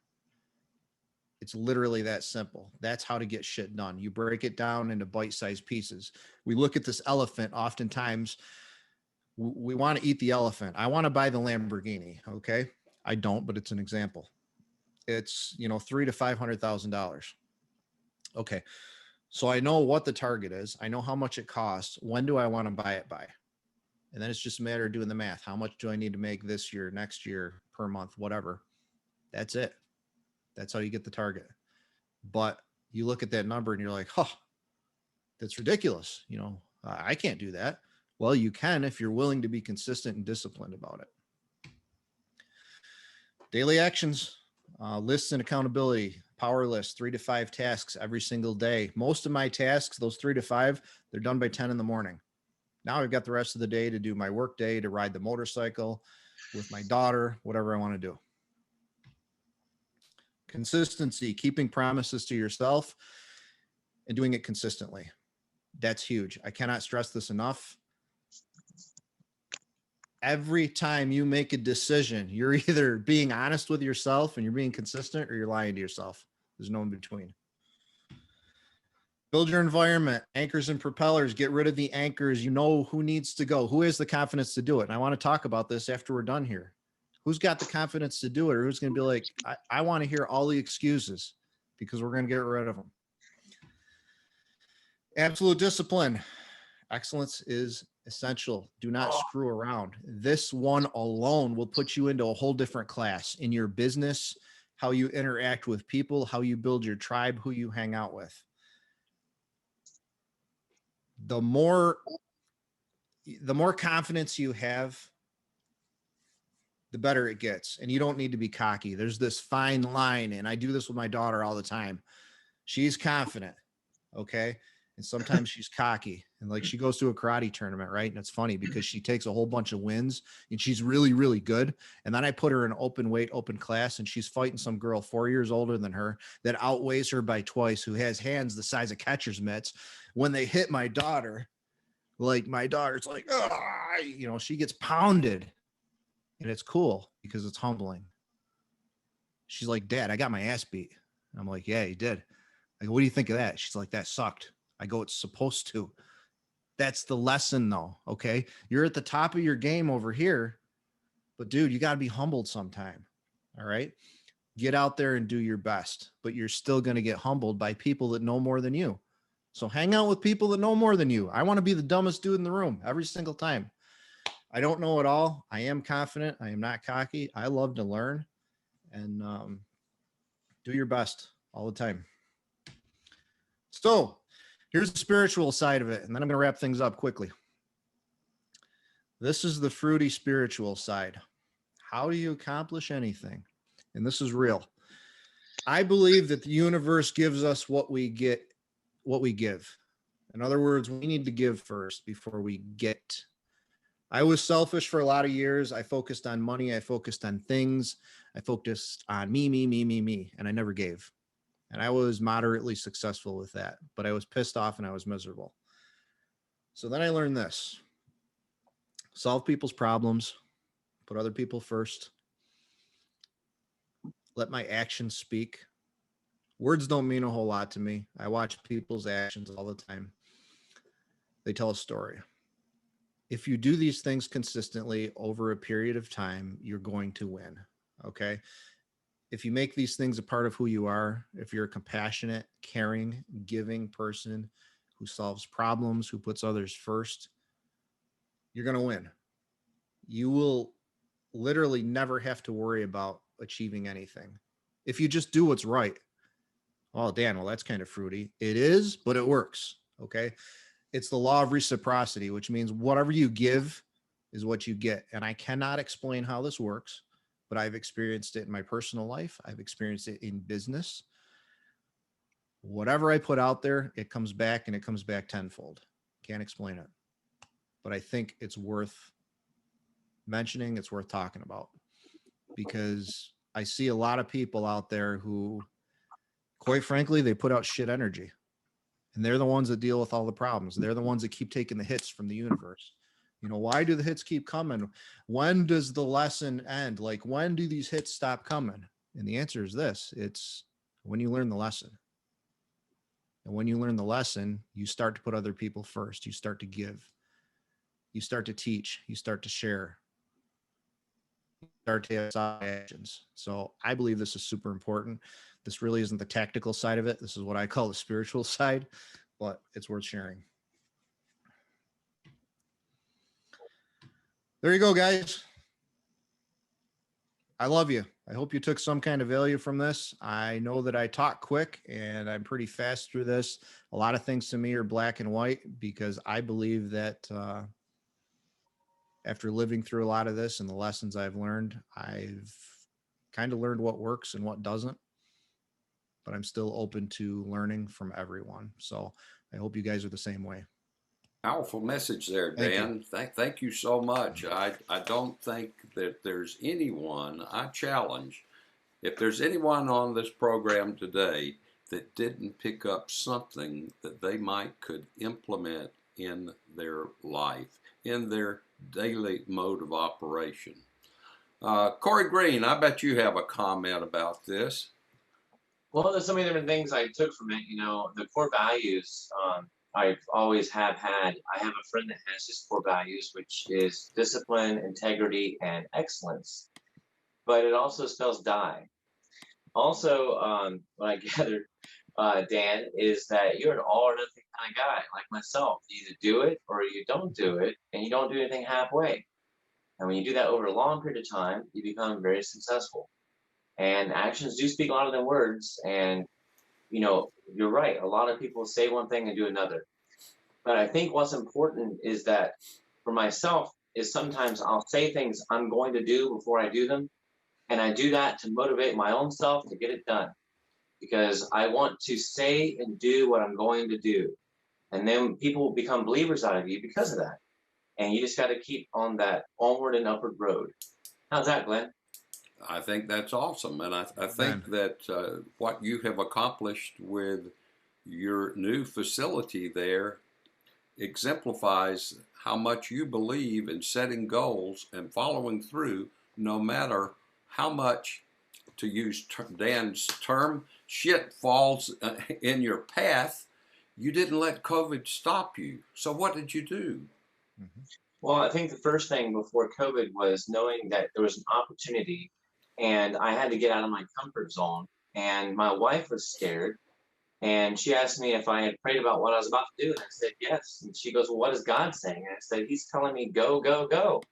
It's literally that simple. That's how to get shit done. You break it down into bite-sized pieces. We look at this elephant. Oftentimes, we want to eat the elephant. I want to buy the Lamborghini. Okay. I don't, but it's an example. It's, $300,000 to $500,000. Okay. So I know what the target is. I know how much it costs. When do I want to buy it by? And then it's just a matter of doing the math. How much do I need to make this year, next year, per month, whatever? That's it. That's how you get the target. But you look at that number and you're like, that's ridiculous. I can't do that. Well, you can if you're willing to be consistent and disciplined about it. Daily actions, lists and accountability, power list, 3 to 5 tasks every single day. Most of my tasks, those 3 to 5, they're done by 10 in the morning. Now I've got the rest of the day to do my work day, to ride the motorcycle with my daughter, whatever I want to do. Consistency, keeping promises to yourself and doing it consistently. That's huge. I cannot stress this enough. Every time you make a decision, you're either being honest with yourself and you're being consistent, or you're lying to yourself. There's no in between. Build your environment, anchors and propellers. Get rid of the anchors. You know who needs to go, who has the confidence to do it. And I want to talk about this after we're done here. Who's got the confidence to do it, or who's going to be like, I want to hear all the excuses, because we're going to get rid of them. Absolute discipline. Excellence is essential. Do not screw around. This one alone will put you into a whole different class in your business, how you interact with people, how you build your tribe, who you hang out with. The more confidence you have, the better it gets. And you don't need to be cocky. There's this fine line, and I do this with my daughter all the time. She's confident, okay? And sometimes she's cocky. And like, she goes to a karate tournament, right? And it's funny because she takes a whole bunch of wins and she's really, really good. And then I put her in open weight, open class, and she's fighting some girl 4 years older than her that outweighs her by twice, who has hands the size of catcher's mitts. When they hit my daughter, like, my daughter's like, oh, you know, she gets pounded. And it's cool because it's humbling. She's like, Dad, I got my ass beat. I'm like, yeah, you did. I go, what do you think of that? She's like, that sucked. I go, it's supposed to. That's the lesson, though, okay? You're at the top of your game over here, but dude, you got to be humbled sometime, all right? Get out there and do your best, but you're still going to get humbled by people that know more than you. So hang out with people that know more than you. I want to be the dumbest dude in the room every single time. I don't know it all. I am confident. I am not cocky. I love to learn, and do your best all the time. So here's the spiritual side of it, and then I'm going to wrap things up quickly. This is the fruity spiritual side. How do you accomplish anything? And this is real. I believe that the universe gives us what we get, what we give. In other words, we need to give first before we get. I was selfish for a lot of years. I focused on money. I focused on things. I focused on me, and I never gave. And I was moderately successful with that, but I was pissed off and I was miserable. So then I learned this: solve people's problems, put other people first, let my actions speak. Words don't mean a whole lot to me. I watch people's actions all the time. They tell a story. If you do these things consistently over a period of time, you're going to win, okay? If you make these things a part of who you are, if you're a compassionate, caring, giving person who solves problems, who puts others first, you're going to win. You will literally never have to worry about achieving anything if you just do what's right. Oh, Dan, well, that's kind of fruity. It is, but it works, okay? It's the law of reciprocity, which means whatever you give is what you get. And I cannot explain how this works, but I've experienced it in my personal life. I've experienced it in business. Whatever I put out there, it comes back, and it comes back tenfold. Can't explain it, but I think it's worth mentioning. It's worth talking about, because I see a lot of people out there who, quite frankly, they put out shit energy, and they're the ones that deal with all the problems. They're the ones that keep taking the hits from the universe. You know, why do the hits keep coming? When does the lesson end? Like, when do these hits stop coming? And the answer is this: it's when you learn the lesson. And when you learn the lesson, you start to put other people first. You start to give. You start to teach. You start to share. You start to have actions. So I believe this is super important. This really isn't the tactical side of it. This is what I call the spiritual side, but it's worth sharing. There you go, guys. I love you. I hope you took some kind of value from this. I know that I talk quick and I'm pretty fast through this. A lot of things to me are black and white, because I believe that after living through a lot of this and the lessons I've learned, I've kind of learned what works and what doesn't, but I'm still open to learning from everyone. So I hope you guys are the same way. Powerful message there, Dan. Thank you so much. I don't think that there's anyone I challenge If there's anyone on this program today that didn't pick up something that they might could implement in their life, in their daily mode of operation. Corey Green, I bet you have a comment about this. Well, there's so many different things I took from it. The core values I've always have had. I have a friend that has his core values, which is discipline, integrity, and excellence. But it also spells die. Also, what I gathered, Dan, is that you're an all or nothing kind of guy, like myself. You either do it or you don't do it, and you don't do anything halfway. And when you do that over a long period of time, you become very successful. And actions do speak louder than words. And, you're right. A lot of people say one thing and do another. But I think what's important is that for myself is sometimes I'll say things I'm going to do before I do them. And I do that to motivate my own self to get it done. Because I want to say and do what I'm going to do. And then people will become believers out of you because of that. And you just got to keep on that onward and upward road. How's that, Glenn? I think that's awesome. And I think that what you have accomplished with your new facility there exemplifies how much you believe in setting goals and following through, no matter how much, to use Dan's term, shit falls in your path. You didn't let COVID stop you. So what did you do? Mm-hmm. Well, I think the first thing before COVID was knowing that there was an opportunity and I had to get out of my comfort zone. And my wife was scared. And she asked me if I had prayed about what I was about to do. And I said, yes. And she goes, well, what is God saying? And I said, he's telling me, go, go, go.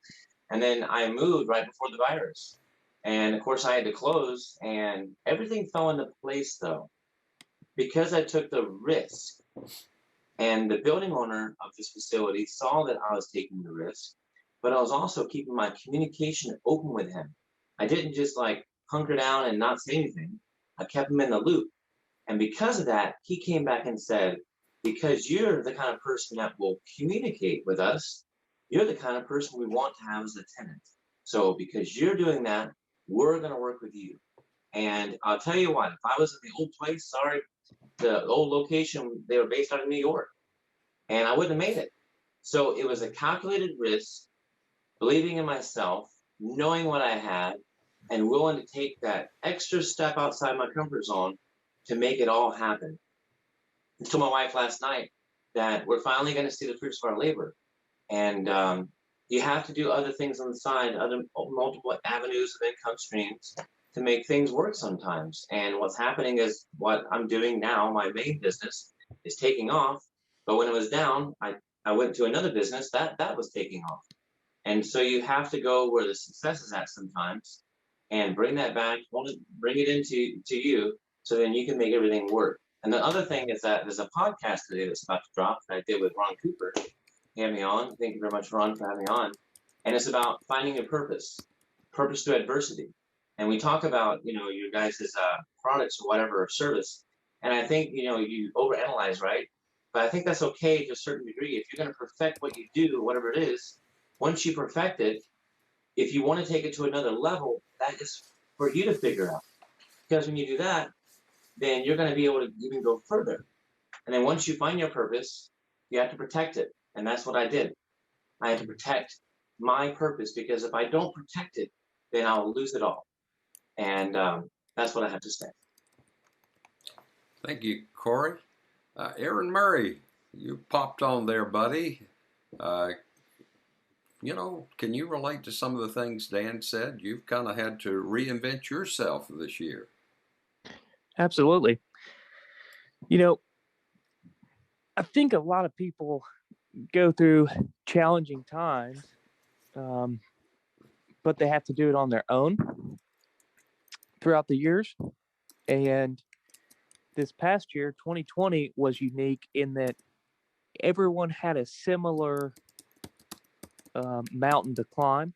And then I moved right before the virus. And of course I had to close and everything fell into place though, because I took the risk. And the building owner of this facility saw that I was taking the risk, but I was also keeping my communication open with him. I didn't just like hunker down and not say anything. I kept him in the loop. And because of that, he came back and said, because you're the kind of person that will communicate with us, you're the kind of person we want to have as a tenant. So because you're doing that, we're going to work with you. And I'll tell you what, if I was in the old place, the old location, they were based out of New York, and I wouldn't have made it. So it was a calculated risk, believing in myself, knowing what I had, and willing to take that extra step outside my comfort zone to make it all happen. I told my wife last night that we're finally going to see the fruits of our labor. And you have to do other things on the side, other multiple avenues of income streams to make things work sometimes. And what's happening is what I'm doing now, my main business is taking off. But when it was down, I went to another business that was taking off. And so you have to go where the success is at sometimes and bring that back, bring it into you so then you can make everything work. And the other thing is that there's a podcast today that's about to drop that I did with Ron Cooper. He had me on. Thank you very much, Ron, for having me on. And it's about finding your purpose through adversity. And we talk about, your guys' products or whatever, or service. And I think, you overanalyze, right? But I think that's okay to a certain degree. If you're going to perfect what you do, whatever it is, once you perfect it, if you want to take it to another level, that is for you to figure out. Because when you do that, then you're going to be able to even go further. And then once you find your purpose, you have to protect it. And that's what I did. I had to protect my purpose, because if I don't protect it, then I'll lose it all. And that's what I have to say. Thank you, Corey. Aaron Murray, you popped on there, buddy. Can you relate to some of the things Dan said? You've kind of had to reinvent yourself this year. Absolutely. I think a lot of people go through challenging times, but they have to do it on their own throughout the years. And this past year, 2020, was unique in that everyone had a similar mountain to climb.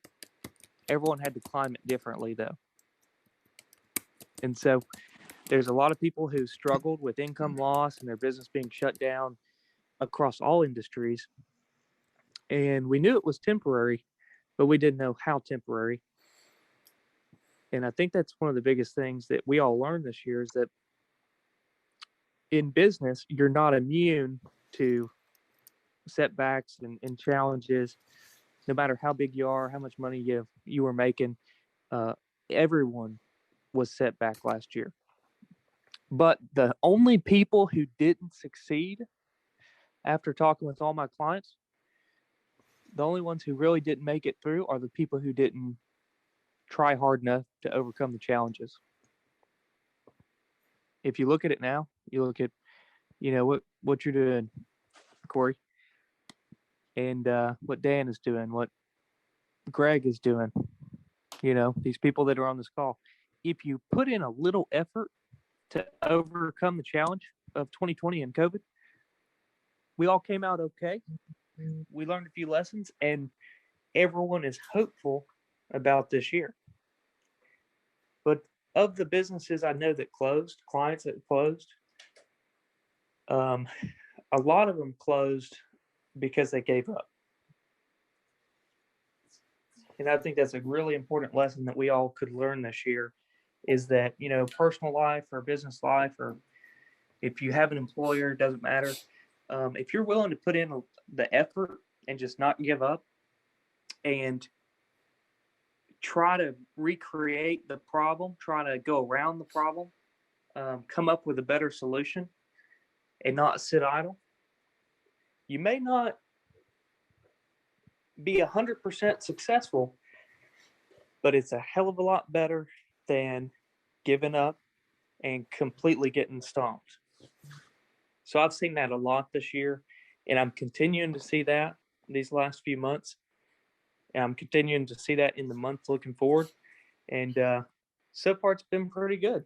Everyone had to climb it differently, though. And so there's a lot of people who struggled with income loss and their business being shut down across all industries. And we knew it was temporary, but we didn't know how temporary. And I think that's one of the biggest things that we all learned this year is that in business, you're not immune to setbacks and challenges, no matter how big you are, how much money you were making. Everyone was set back last year. But the only people who didn't succeed, after talking with all my clients, the only ones who really didn't make it through are the people who didn't try hard enough to overcome the challenges. If you look at it now, you look at, what you're doing, Corey, and what Dan is doing, what Greg is doing, these people that are on this call. If you put in a little effort to overcome the challenge of 2020 and COVID, we all came out okay. We learned a few lessons, and everyone is hopeful about this year. But of the businesses I know that closed, clients that closed, a lot of them closed because they gave up. And I think that's a really important lesson that we all could learn this year is that, personal life or business life, or if you have an employer, it doesn't matter. If you're willing to put in the effort and just not give up and try to recreate the problem, try to go around the problem, come up with a better solution and not sit idle, you may not be 100% successful, but it's a hell of a lot better than giving up and completely getting stomped. So I've seen that a lot this year, and I'm continuing to see that these last few months. And I'm continuing to see that in the month looking forward. And so far, it's been pretty good.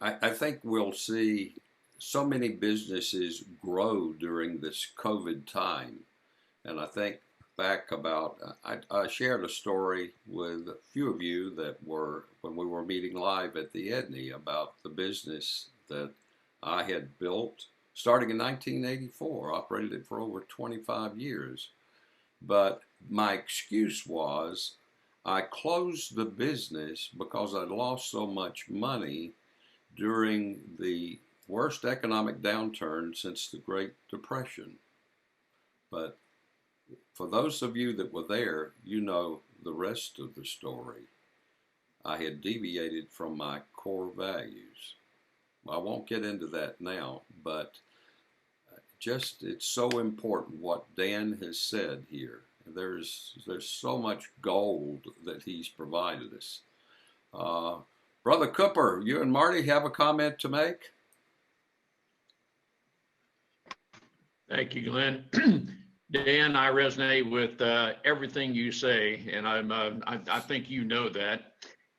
I think we'll see so many businesses grow during this COVID time. And I think back about, I shared a story with a few of you that were, when we were meeting live at the Edney, about the business that I had built starting in 1984, operated it for over 25 years. But my excuse was I closed the business because I'd lost so much money during the worst economic downturn since the Great Depression. But for those of you that were there, you know the rest of the story. I had deviated from my core values. I won't get into that now, but just it's so important what Dan has said here. There's so much gold that he's provided us. Brother Cooper, you and Marty have a comment to make? Thank you, Glenn. Dan, I resonate with everything you say, and I think you know that.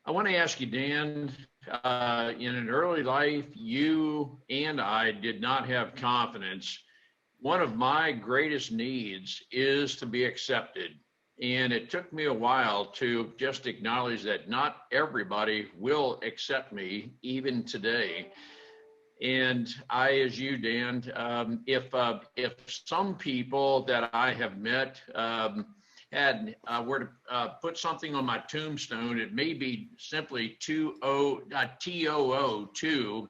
I want to ask you, Dan, in an early life, you and I did not have confidence. One of my greatest needs is to be accepted. And it took me a while to just acknowledge that not everybody will accept me, even today. And I, as you, Dan, if some people that I have met were to put something on my tombstone, it may be simply TOO, too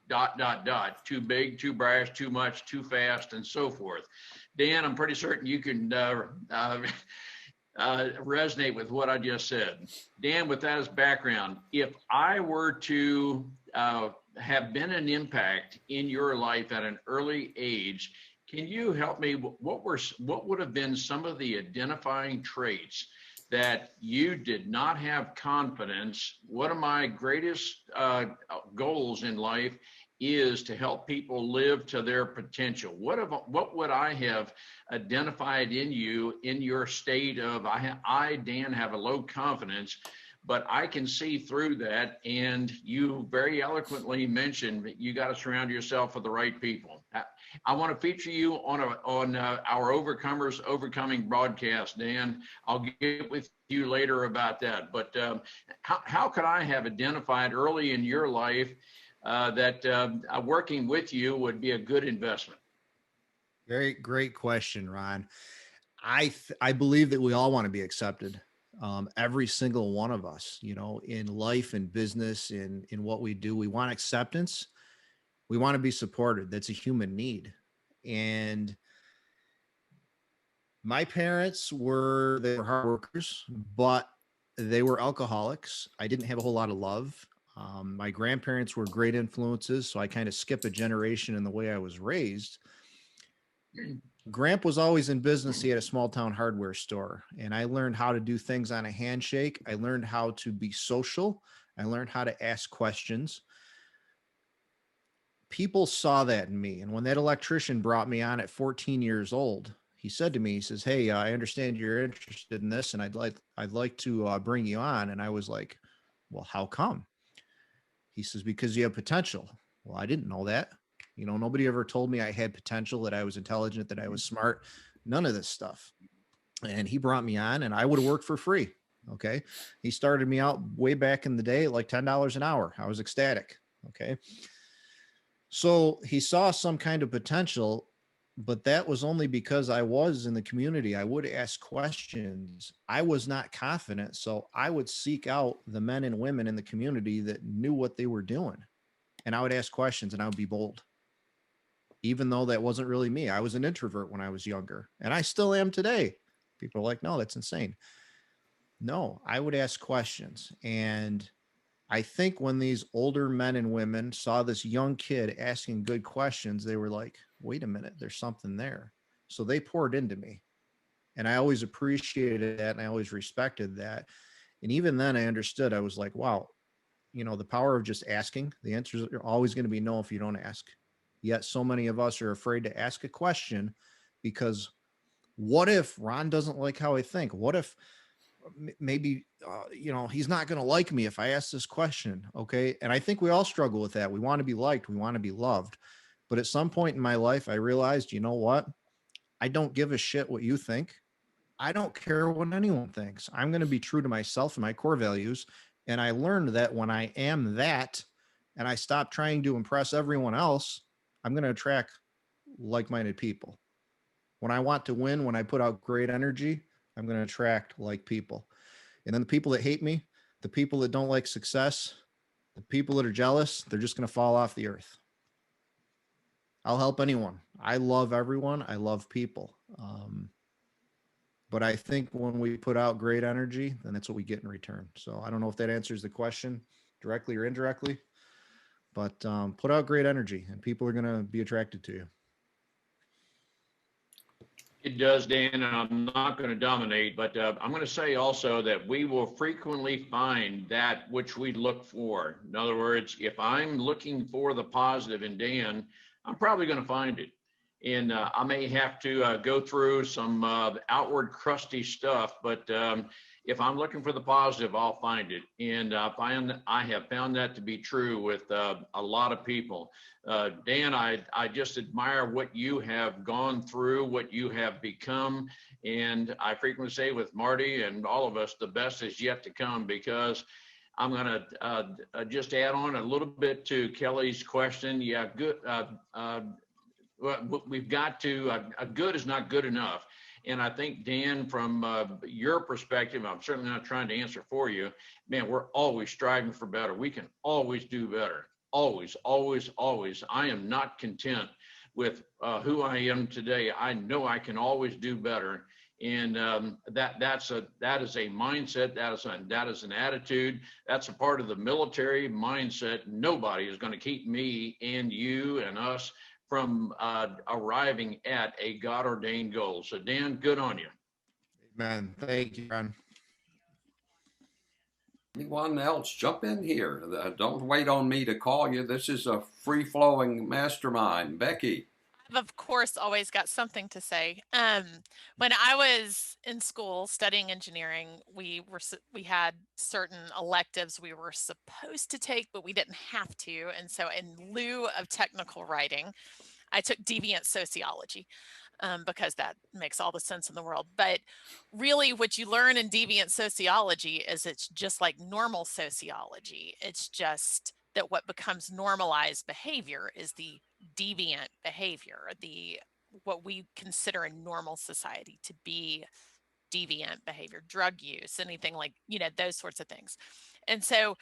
big, too brash, too much, too fast, and so forth. Dan, I'm pretty certain you can resonate with what I just said. Dan, with that as background, if I were to have been an impact in your life at an early age, can you help me? What would have been some of the identifying traits that you did not have confidence? One of my greatest goals in life is to help people live to their potential. What would I have identified in you in your state of I Dan, have a low confidence, but I can see through that? And you very eloquently mentioned that you got to surround yourself with the right people. I want to feature you on our Overcomers Overcoming broadcast, Dan. I'll get with you later about that. But how could I have identified early in your life that working with you would be a good investment? Very great question, Ron. I believe that we all want to be accepted. Every single one of us, you know, in life and business, in what we do, we want acceptance. We want to be supported. That's a human need. And my parents they were hard workers, but they were alcoholics. I didn't have a whole lot of love. My grandparents were great influences, so I kind of skip a generation in the way I was raised. Gramp was always in business. He had a small town hardware store, and I learned how to do things on a handshake. I learned how to be social. I learned how to ask questions. People saw that in me. And when that electrician brought me on at 14 years old, he said to me, he says, "Hey, I understand you're interested in this, and I'd like to bring you on." And I was like, "Well, how come?" He says, "Because you have potential." Well, I didn't know that. You know, nobody ever told me I had potential, that I was intelligent, that I was smart, none of this stuff. And he brought me on, and I would have worked for free. Okay. He started me out way back in the day at like $10 an hour. I was ecstatic. Okay. So he saw some kind of potential, but that was only because I was in the community. I would ask questions. I was not confident. So I would seek out the men and women in the community that knew what they were doing. And I would ask questions, and I would be bold, even though that wasn't really me. I was an introvert when I was younger, and I still am today. People are like, "No, that's insane." No, I would ask questions. And I think when these older men and women saw this young kid asking good questions, they were like, "Wait a minute, there's something there." So they poured into me. And I always appreciated that, and I always respected that. And even then I understood. I was like, wow, you know, the power of just asking. The answers are always going to be no if you don't ask. Yet so many of us are afraid to ask a question because what if Ron doesn't like how I think? What if maybe you know, he's not going to like me if I ask this question? Okay. And I think we all struggle with that. We want to be liked, we want to be loved. But at some point in my life I realized, you know what, I don't give a shit what you think. I don't care what anyone thinks. I'm going to be true to myself and my core values. And I learned that when I am that, and I stop trying to impress everyone else, I'm going to attract like-minded people. When I want to win, when I put out great energy, I'm going to attract like people. And then the people that hate me, the people that don't like success, the people that are jealous, they're just going to fall off the earth. I'll help anyone. I love everyone. I love people. But I think when we put out great energy, then that's what we get in return. So I don't know if that answers the question directly or indirectly, but put out great energy and people are going to be attracted to you. It does, Dan, and I'm not going to dominate, but I'm going to say also that we will frequently find that which we look for. In other words, if I'm looking for the positive in Dan, I'm probably going to find it. And I may have to go through some outward crusty stuff, but if I'm looking for the positive, I'll find it. And I have found that to be true with a lot of people. Dan, I just admire what you have gone through, what you have become. And I frequently say with Marty and all of us, the best is yet to come, because I'm going to just add on a little bit to Kelly's question. Yeah, good. We've got to, a good is not good enough. And I think, Dan, from your perspective, I'm certainly not trying to answer for you, man, we're always striving for better. We can always do better. Always, always, always. I am not content with who I am today. I know I can always do better. And that is a mindset. That is an attitude. That's a part of the military mindset. Nobody is going to keep me and you and us from arriving at a God-ordained goal. So, Dan, good on you. Amen. Thank you, Ron. Anyone else, jump in here. Don't wait on me to call you. This is a free-flowing mastermind. Becky. I've, of course, always got something to say. When I was in school studying engineering, we had certain electives we were supposed to take, but we didn't have to. And so in lieu of technical writing, I took deviant sociology. Because that makes all the sense in the world. But really what you learn in deviant sociology is it's just like normal sociology. It's just that what becomes normalized behavior is the deviant behavior, the what we consider in normal society to be deviant behavior, drug use, anything like, those sorts of things. And so,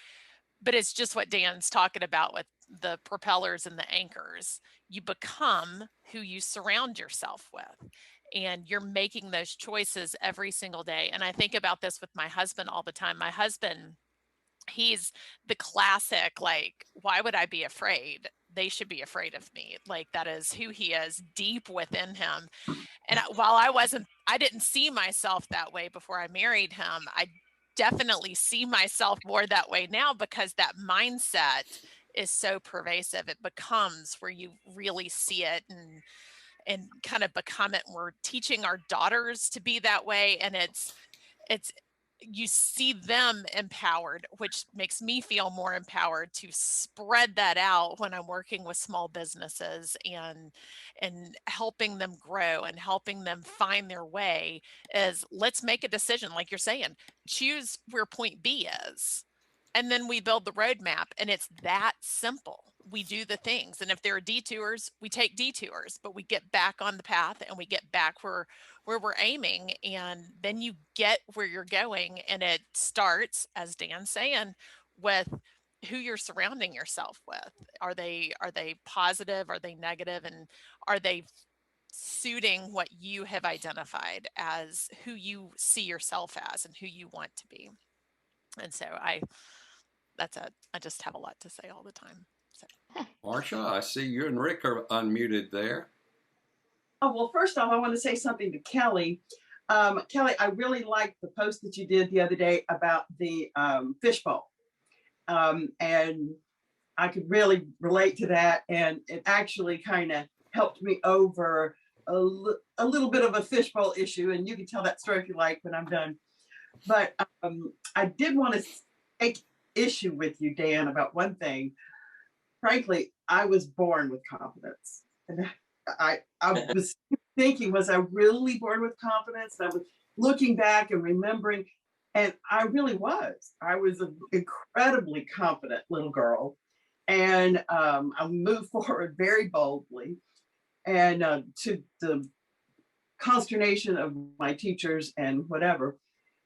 but it's just what Dan's talking about with the propellers and the anchors. You become who you surround yourself with, and you're making those choices every single day. And I think about this with my husband all the time. My husband, he's the classic, like, why would I be afraid? They should be afraid of me. Like, that is who he is deep within him. And while I didn't see myself that way before I married him, I definitely see myself more that way now, because that mindset is so pervasive. It becomes where you really see it and kind of become it. We're teaching our daughters to be that way. And it's you see them empowered, which makes me feel more empowered to spread that out when I'm working with small businesses and helping them grow and helping them find their way. Is, let's make a decision, like you're saying, choose where point B is. And then we build the roadmap, and it's that simple. We do the things. And if there are detours, we take detours, but we get back on the path and we get back where we're aiming. And then you get where you're going. And it starts, as Dan's saying, with who you're surrounding yourself with. Are they positive? Are they negative? And are they suiting what you have identified as who you see yourself as and who you want to be? And so I just have a lot to say all the time. So. Marsha, I see you and Rick are unmuted there. Oh, well, first off, I want to say something to Kelly. Kelly, I really liked the post that you did the other day about the fishbowl. And I could really relate to that. And it actually kind of helped me over a little bit of a fishbowl issue. And you can tell that story if you like when I'm done. But I did want to take issue with you, Dan, about one thing. Frankly, I was born with confidence. And I was thinking, was I really born with confidence? And I was looking back and remembering, and I really was. I was an incredibly confident little girl. And I moved forward very boldly. And to the consternation of my teachers and whatever.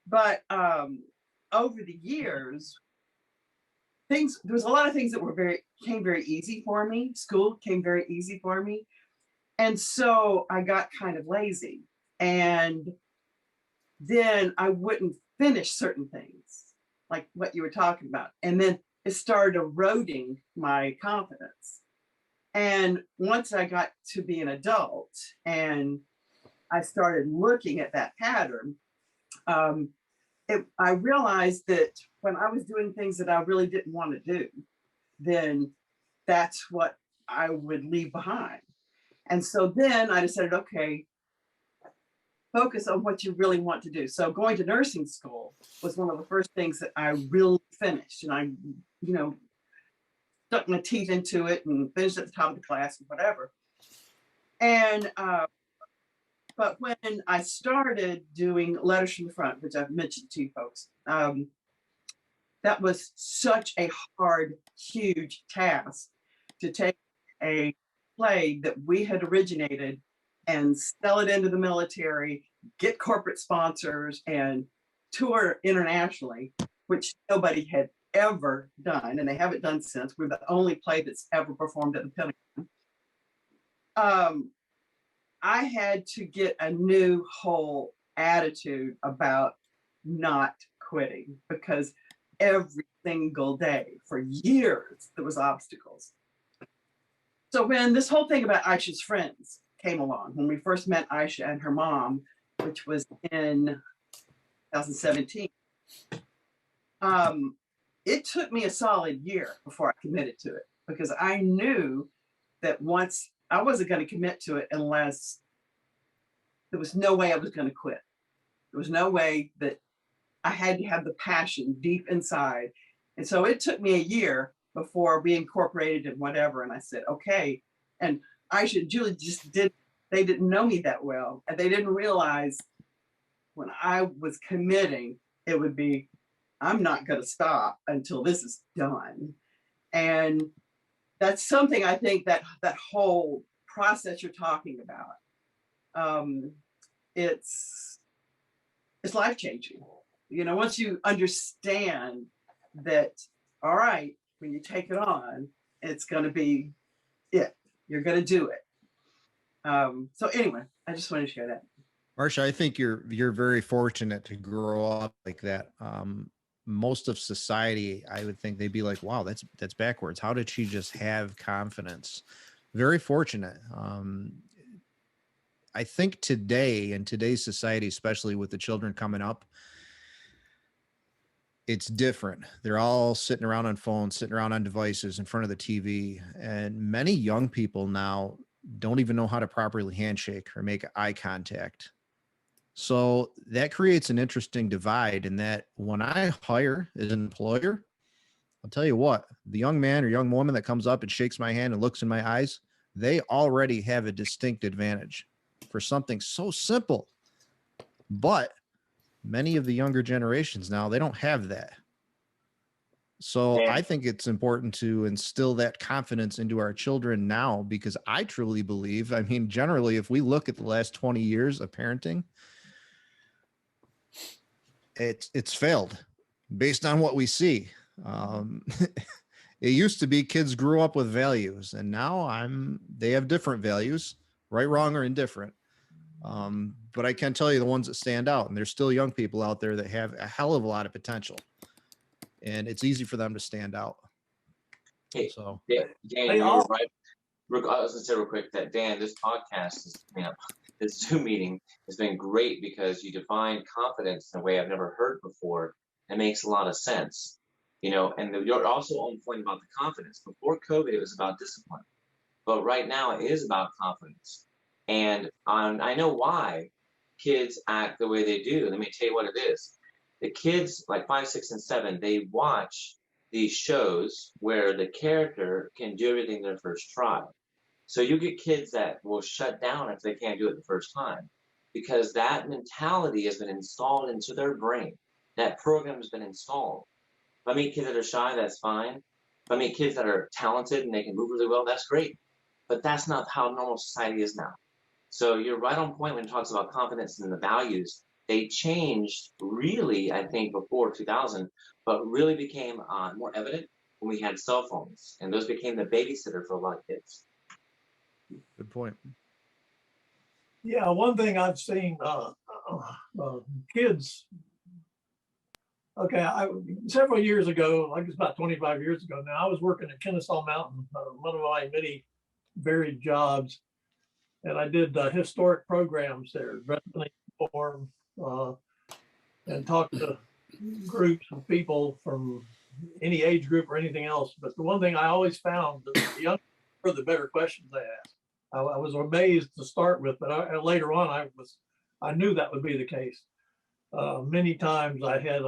But over the years, there was a lot of things that came very easy for me. School came very easy for me. And so I got kind of lazy. And then I wouldn't finish certain things, like what you were talking about. And then it started eroding my confidence. And once I got to be an adult and I started looking at that pattern, I realized that when I was doing things that I really didn't want to do, then that's what I would leave behind. And so then I decided, okay, focus on what you really want to do. So going to nursing school was one of the first things that I really finished. And I, stuck my teeth into it and finished at the top of the class and whatever. And, but when I started doing Letters from the Front, which I've mentioned to you folks, that was such a hard, huge task to take a play that we had originated and sell it into the military, get corporate sponsors, and tour internationally, which nobody had ever done, and they haven't done since. We're the only play that's ever performed at the Pentagon. I had to get a new whole attitude about not quitting, because every single day for years there was obstacles. So when this whole thing about Aisha's friends came along, when we first met Aisha and her mom, which was in 2017, it took me a solid year before I committed to it, because I knew that once I wasn't going to commit to it unless there was no way I was going to quit. There was no way that I had to have the passion deep inside. And so it took me a year before we incorporated and whatever. And I said, okay. And Aisha and Julie they didn't know me that well. And they didn't realize when I was committing, it would be, I'm not going to stop until this is done. And that's something I think that whole process you're talking about um, it's life changing. You know, once you understand that, all right, when you take it on, it's going to be it. You're going to do it. So anyway, I just wanted to share that. Marsha, I think you're very fortunate to grow up like that. Most of society, I would think they'd be like, wow, that's backwards. How did she just have confidence? Very fortunate. I think today, in today's society, especially with the children coming up, it's different. They're all sitting around on phones, sitting around on devices in front of the TV. And many young people now don't even know how to properly handshake or make eye contact. So that creates an interesting divide in that when I hire as an employer, I'll tell you what, the young man or young woman that comes up and shakes my hand and looks in my eyes, they already have a distinct advantage for something so simple. But many of the younger generations now, they don't have that. So I think it's important to instill that confidence into our children now, because I truly believe, I mean, generally, if we look at the last 20 years of parenting, it's failed based on what we see. It used to be kids grew up with values, and now they have different values, right, wrong, or indifferent. But I can tell you the ones that stand out, and there's still young people out there that have a hell of a lot of potential, and it's easy for them to stand out. Hey, So Dan, you're right. I was gonna say real quick that Dan, this podcast is, this Zoom meeting has been great because you define confidence in a way I've never heard before. It makes a lot of sense, and you're also on point about the confidence. Before COVID, it was about discipline, but right now it is about confidence. And I know why kids act the way they do. Let me tell you what it is. The kids like 5, 6, and 7, they watch these shows where the character can do everything their first try. So you get kids that will shut down if they can't do it the first time, because that mentality has been installed into their brain. That program has been installed. If I meet kids that are shy, that's fine. If I meet kids that are talented and they can move really well, that's great. But that's not how normal society is now. So you're right on point when it talks about confidence and the values. They changed really, I think, before 2000, but really became more evident when we had cell phones. And those became the babysitter for a lot of kids. good point. Yeah, one thing I've seen kids. Okay, several years ago, like it's about 25 years ago now, I was working at Kennesaw Mountain, one of my many varied jobs, and I did historic programs there, dressing uniform, and talked to groups of people from any age group or anything else. But the one thing I always found, the younger were the better questions they asked. I was amazed to start with, but later on, I knew that would be the case. Many times I had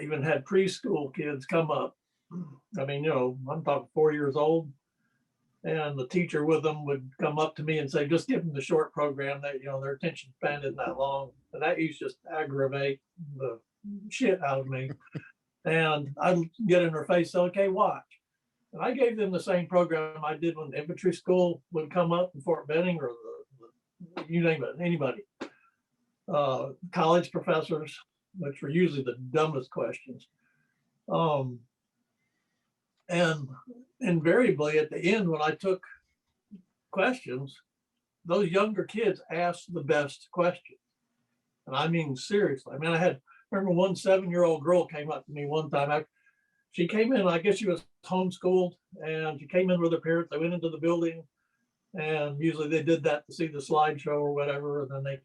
even had preschool kids come up. I mean, I'm talking 4 years old, and the teacher with them would come up to me and say, just give them the short program that, their attention span isn't that long. And that used to just aggravate the shit out of me. And I'd get in their face, say, okay, watch. And I gave them the same program I did when the infantry school would come up in Fort Benning, or you name it, anybody. College professors, which were usually the dumbest questions. And invariably at the end, when I took questions, those younger kids asked the best questions. And I mean, seriously. I mean, I remember one 7-year-old girl came up to me one time. She came in, I guess she was homeschooled, and she came in with her parents. They went into the building, and usually they did that to see the slideshow or whatever. And then they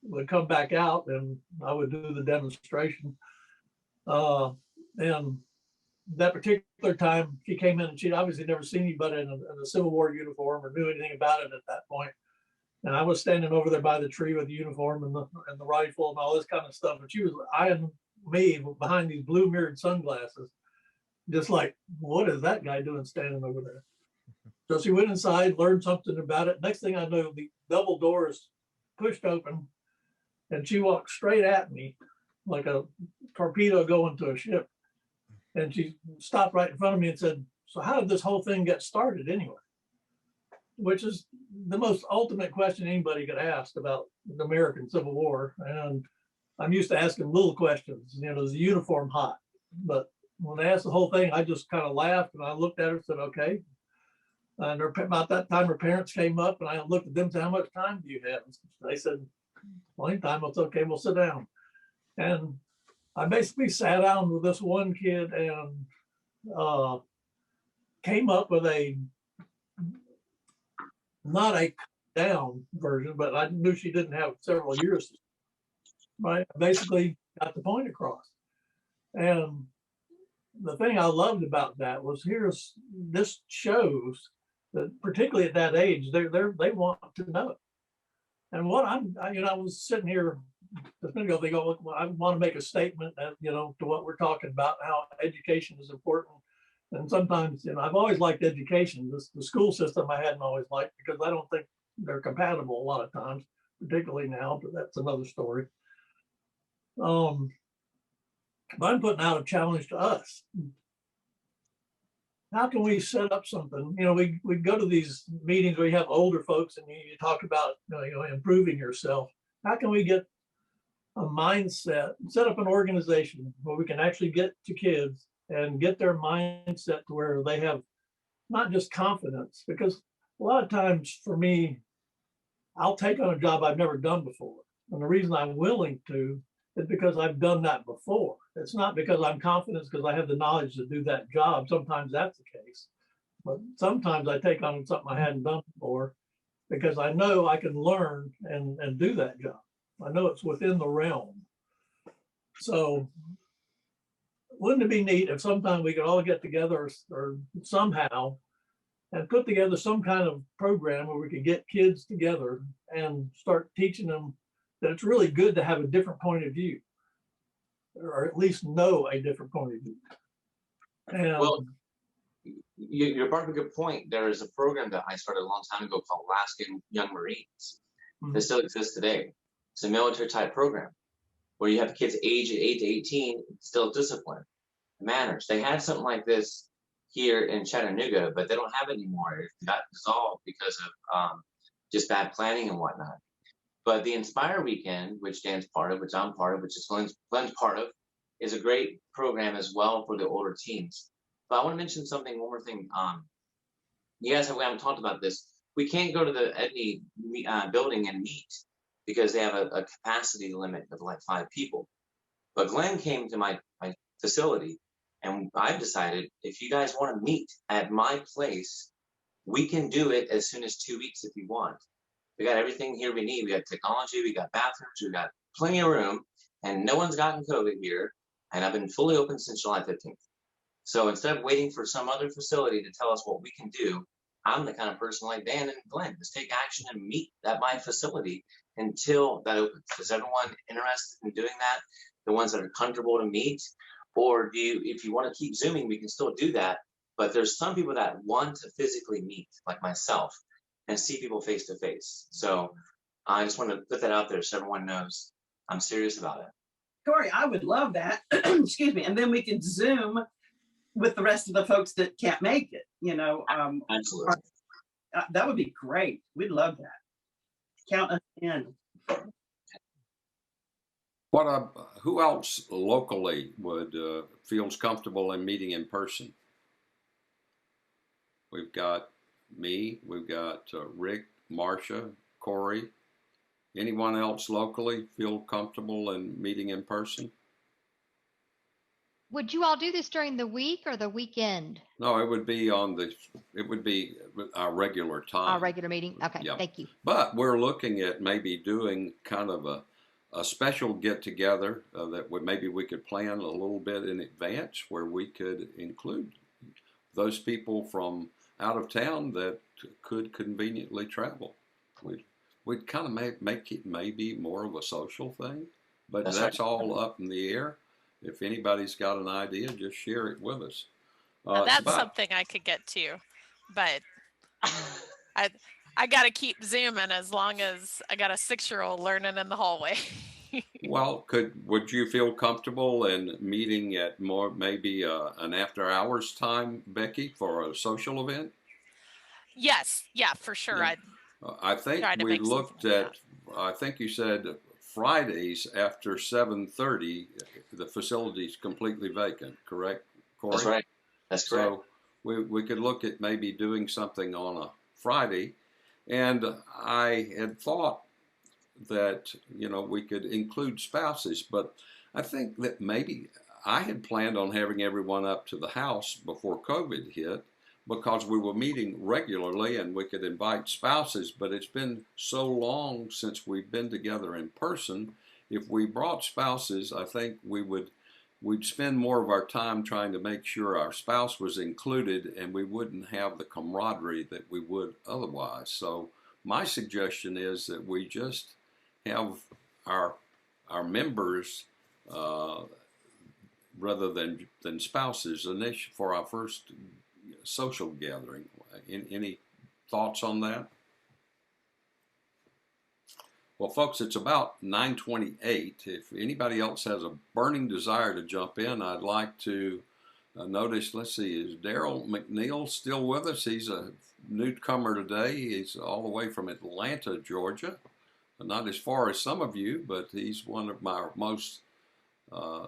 would come back out, and I would do the demonstration. And that particular time, she came in and she'd obviously never seen anybody in a Civil War uniform or knew anything about it at that point. And I was standing over there by the tree with the uniform and the rifle and all this kind of stuff. And she was eyeing me behind these blue mirrored sunglasses, just like, what is that guy doing standing over there? So she went inside, learned something about it. Next thing I know, the double doors pushed open, and she walked straight at me like a torpedo going to a ship. And she stopped right in front of me and said, so how did this whole thing get started anyway? which is the most ultimate question anybody could ask about the American Civil War. And I'm used to asking little questions, is the uniform hot? But when they asked the whole thing, I just kind of laughed and I looked at her and said, okay. And about that time, her parents came up and I looked at them and said, how much time do you have? They said, plenty of time. It's okay, we'll sit down. And I basically sat down with this one kid and came up with not a down version, but I knew she didn't have several years. Right, basically got the point across. And the thing I loved about that was this shows that particularly at that age, they want to know. And what I was sitting here just a minute ago, they go, well, I want to make a statement that, to what we're talking about, how education is important. And sometimes, I've always liked education. The school system I hadn't always liked because I don't think they're compatible a lot of times, particularly now, but that's another story. But I'm putting out a challenge to us. How can we set up something? We go to these meetings where you have older folks and you talk about improving yourself. How can we get a mindset, set up an organization where we can actually get to kids and get their mindset to where they have not just confidence? Because a lot of times for me, I'll take on a job I've never done before. And the reason I'm willing to is because I've done that before. It's not because I'm confident, because I have the knowledge to do that job. Sometimes that's the case. But sometimes I take on something I hadn't done before because I know I can learn and do that job. I know it's within the realm. So wouldn't it be neat if sometime we could all get together or somehow and put together some kind of program where we could get kids together and start teaching them that it's really good to have a different point of view, or at least know a different point of view. And Well, you brought up a good point. There is a program that I started a long time ago called Alaskan Young Marines. That still exists today. It's a military type program where you have kids aged 8 to 18 still disciplined, manners. They had something like this here in Chattanooga, but they don't have it anymore. It got dissolved because of just bad planning and whatnot. But the Inspire Weekend, which Dan's part of, which I'm part of, which is Glenn's part of, is a great program as well for the older teens. But I want to mention one more thing. You guys we haven't talked about this. We can't go to the Edney building and meet because they have a capacity limit of like 5 people. But Glenn came to my facility, and I've decided if you guys want to meet at my place, we can do it as soon as 2 weeks if you want. We got everything here we need. We got technology, we got bathrooms, we got plenty of room, and no one's gotten COVID here. And I've been fully open since July 15th. So instead of waiting for some other facility to tell us what we can do, I'm the kind of person like Dan and Glenn, just take action and meet at my facility until that opens. Is everyone interested in doing that? The ones that are comfortable to meet? Or if you want to keep Zooming, we can still do that. But there's some people that want to physically meet, like myself, and see people face to face. So I just want to put that out there so everyone knows I'm serious about it. Corey, I would love that. Excuse me. And then we can Zoom with the rest of the folks that can't make it, Absolutely. That would be great. We'd love that. Count us in. Who else locally feels comfortable in meeting in person? We've got me, we've got Rick, Marcia, Corey. Anyone else locally feel comfortable in meeting in person? Would you all do this during the week or the weekend? No, it would be our regular time. Our regular meeting? Okay, Yep. Thank you. But we're looking at maybe doing kind of a special get together that maybe we could plan a little bit in advance, where we could include those people from out of town that could conveniently travel. We'd kind of make it maybe more of a social thing, but that's right. all up in the air. If anybody's got an idea, just share it with us. Now that's something I could get to, but I got to keep zooming as long as I got a 6-year-old learning in the hallway. Well, would you feel comfortable in meeting at maybe an after hours time, Becky, for a social event? Yes, yeah, for sure. Yeah. I think Try to we make something looked like at, I think you said Fridays after 7:30, the facility's completely vacant, correct, Corey? That's right. That's correct. So we could look at maybe doing something on a Friday. And I had thought that, we could include spouses, but I think that maybe I had planned on having everyone up to the house before COVID hit because we were meeting regularly and we could invite spouses, but it's been so long since we've been together in person. If we brought spouses, I think we'd spend more of our time trying to make sure our spouse was included and we wouldn't have the camaraderie that we would otherwise. So my suggestion is that we just have our members rather than spouses for our first social gathering. Any thoughts on that? Well, folks, it's about 9:28. If anybody else has a burning desire to jump in, I'd like to notice, let's see, is Daryl McNeil still with us? He's a newcomer today. He's all the way from Atlanta, Georgia. Not as far as some of you, but he's one of my most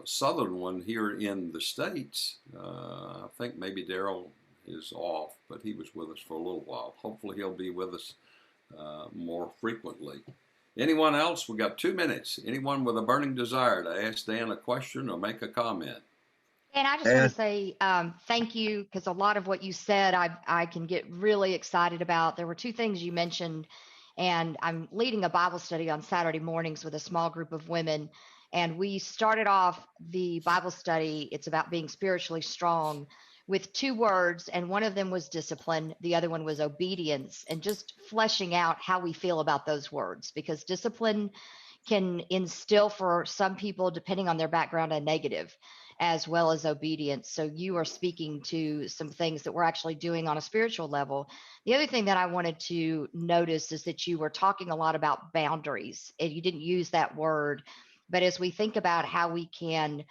southern one here in the States. I think maybe Daryl is off, but he was with us for a little while. Hopefully he'll be with us more frequently. Anyone else? We got 2 minutes. Anyone with a burning desire to ask Dan a question or make a comment? And I just want to say thank you, because a lot of what you said, I can get really excited about. There were 2 things you mentioned, and I'm leading a Bible study on Saturday mornings with a small group of women. And we started off the Bible study, it's about being spiritually strong, with 2 words, and one of them was discipline, the other one was obedience, and just fleshing out how we feel about those words, because discipline can instill for some people, depending on their background, a negative, as well as obedience. So you are speaking to some things that we're actually doing on a spiritual level. The other thing that I wanted to notice is that you were talking a lot about boundaries, and you didn't use that word, but as we think about how we can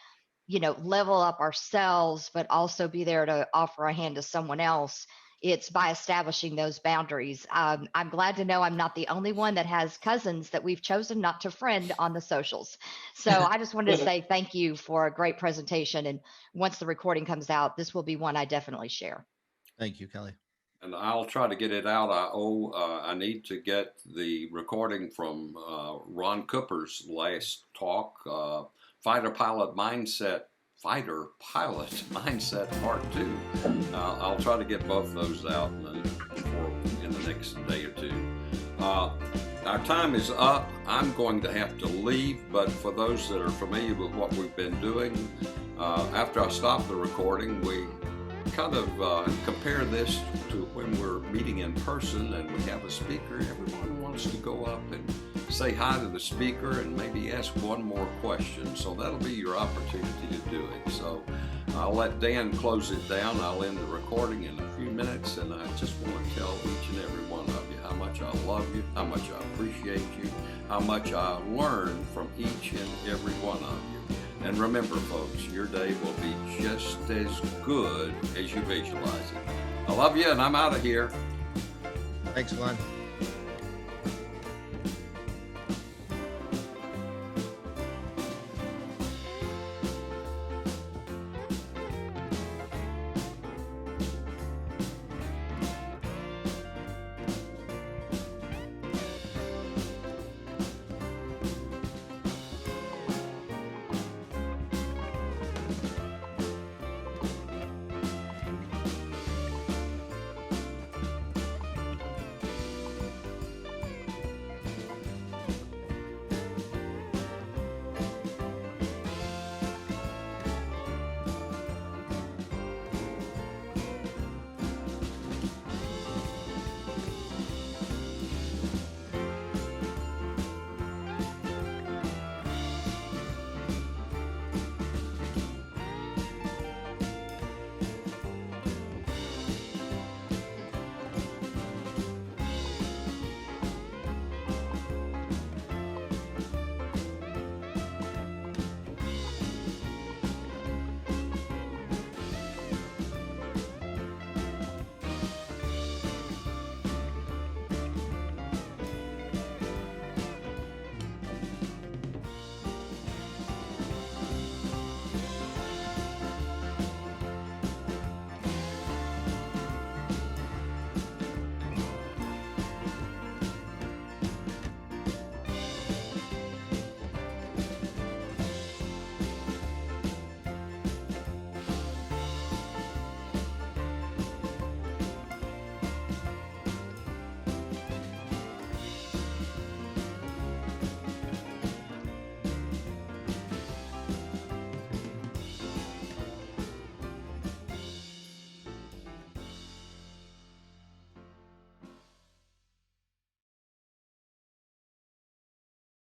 level up ourselves, but also be there to offer a hand to someone else, it's by establishing those boundaries. I'm glad to know I'm not the only one that has cousins that we've chosen not to friend on the socials. So I just wanted to say thank you for a great presentation. And once the recording comes out, this will be one I definitely share. Thank you, Kelly. And I'll try to get it out. I need to get the recording from Ron Cooper's last talk, Fighter Pilot Mindset Part 2. I'll try to get both those out in the next day or 2. Our time is up. I'm going to have to leave, but for those that are familiar with what we've been doing, after I stop the recording, we kind of compare this to when we're meeting in person and we have a speaker. Everyone wants to go up and say hi to the speaker and maybe ask one more question. So that'll be your opportunity to do it. So I'll let Dan close it down. I'll end the recording in a few minutes, and I just want to tell each and every one of you how much I love you, how much I appreciate you, how much I learn from each and every one of you. And remember, folks, your day will be just as good as you visualize it. I love you, and I'm out of here. Thanks, Glenn.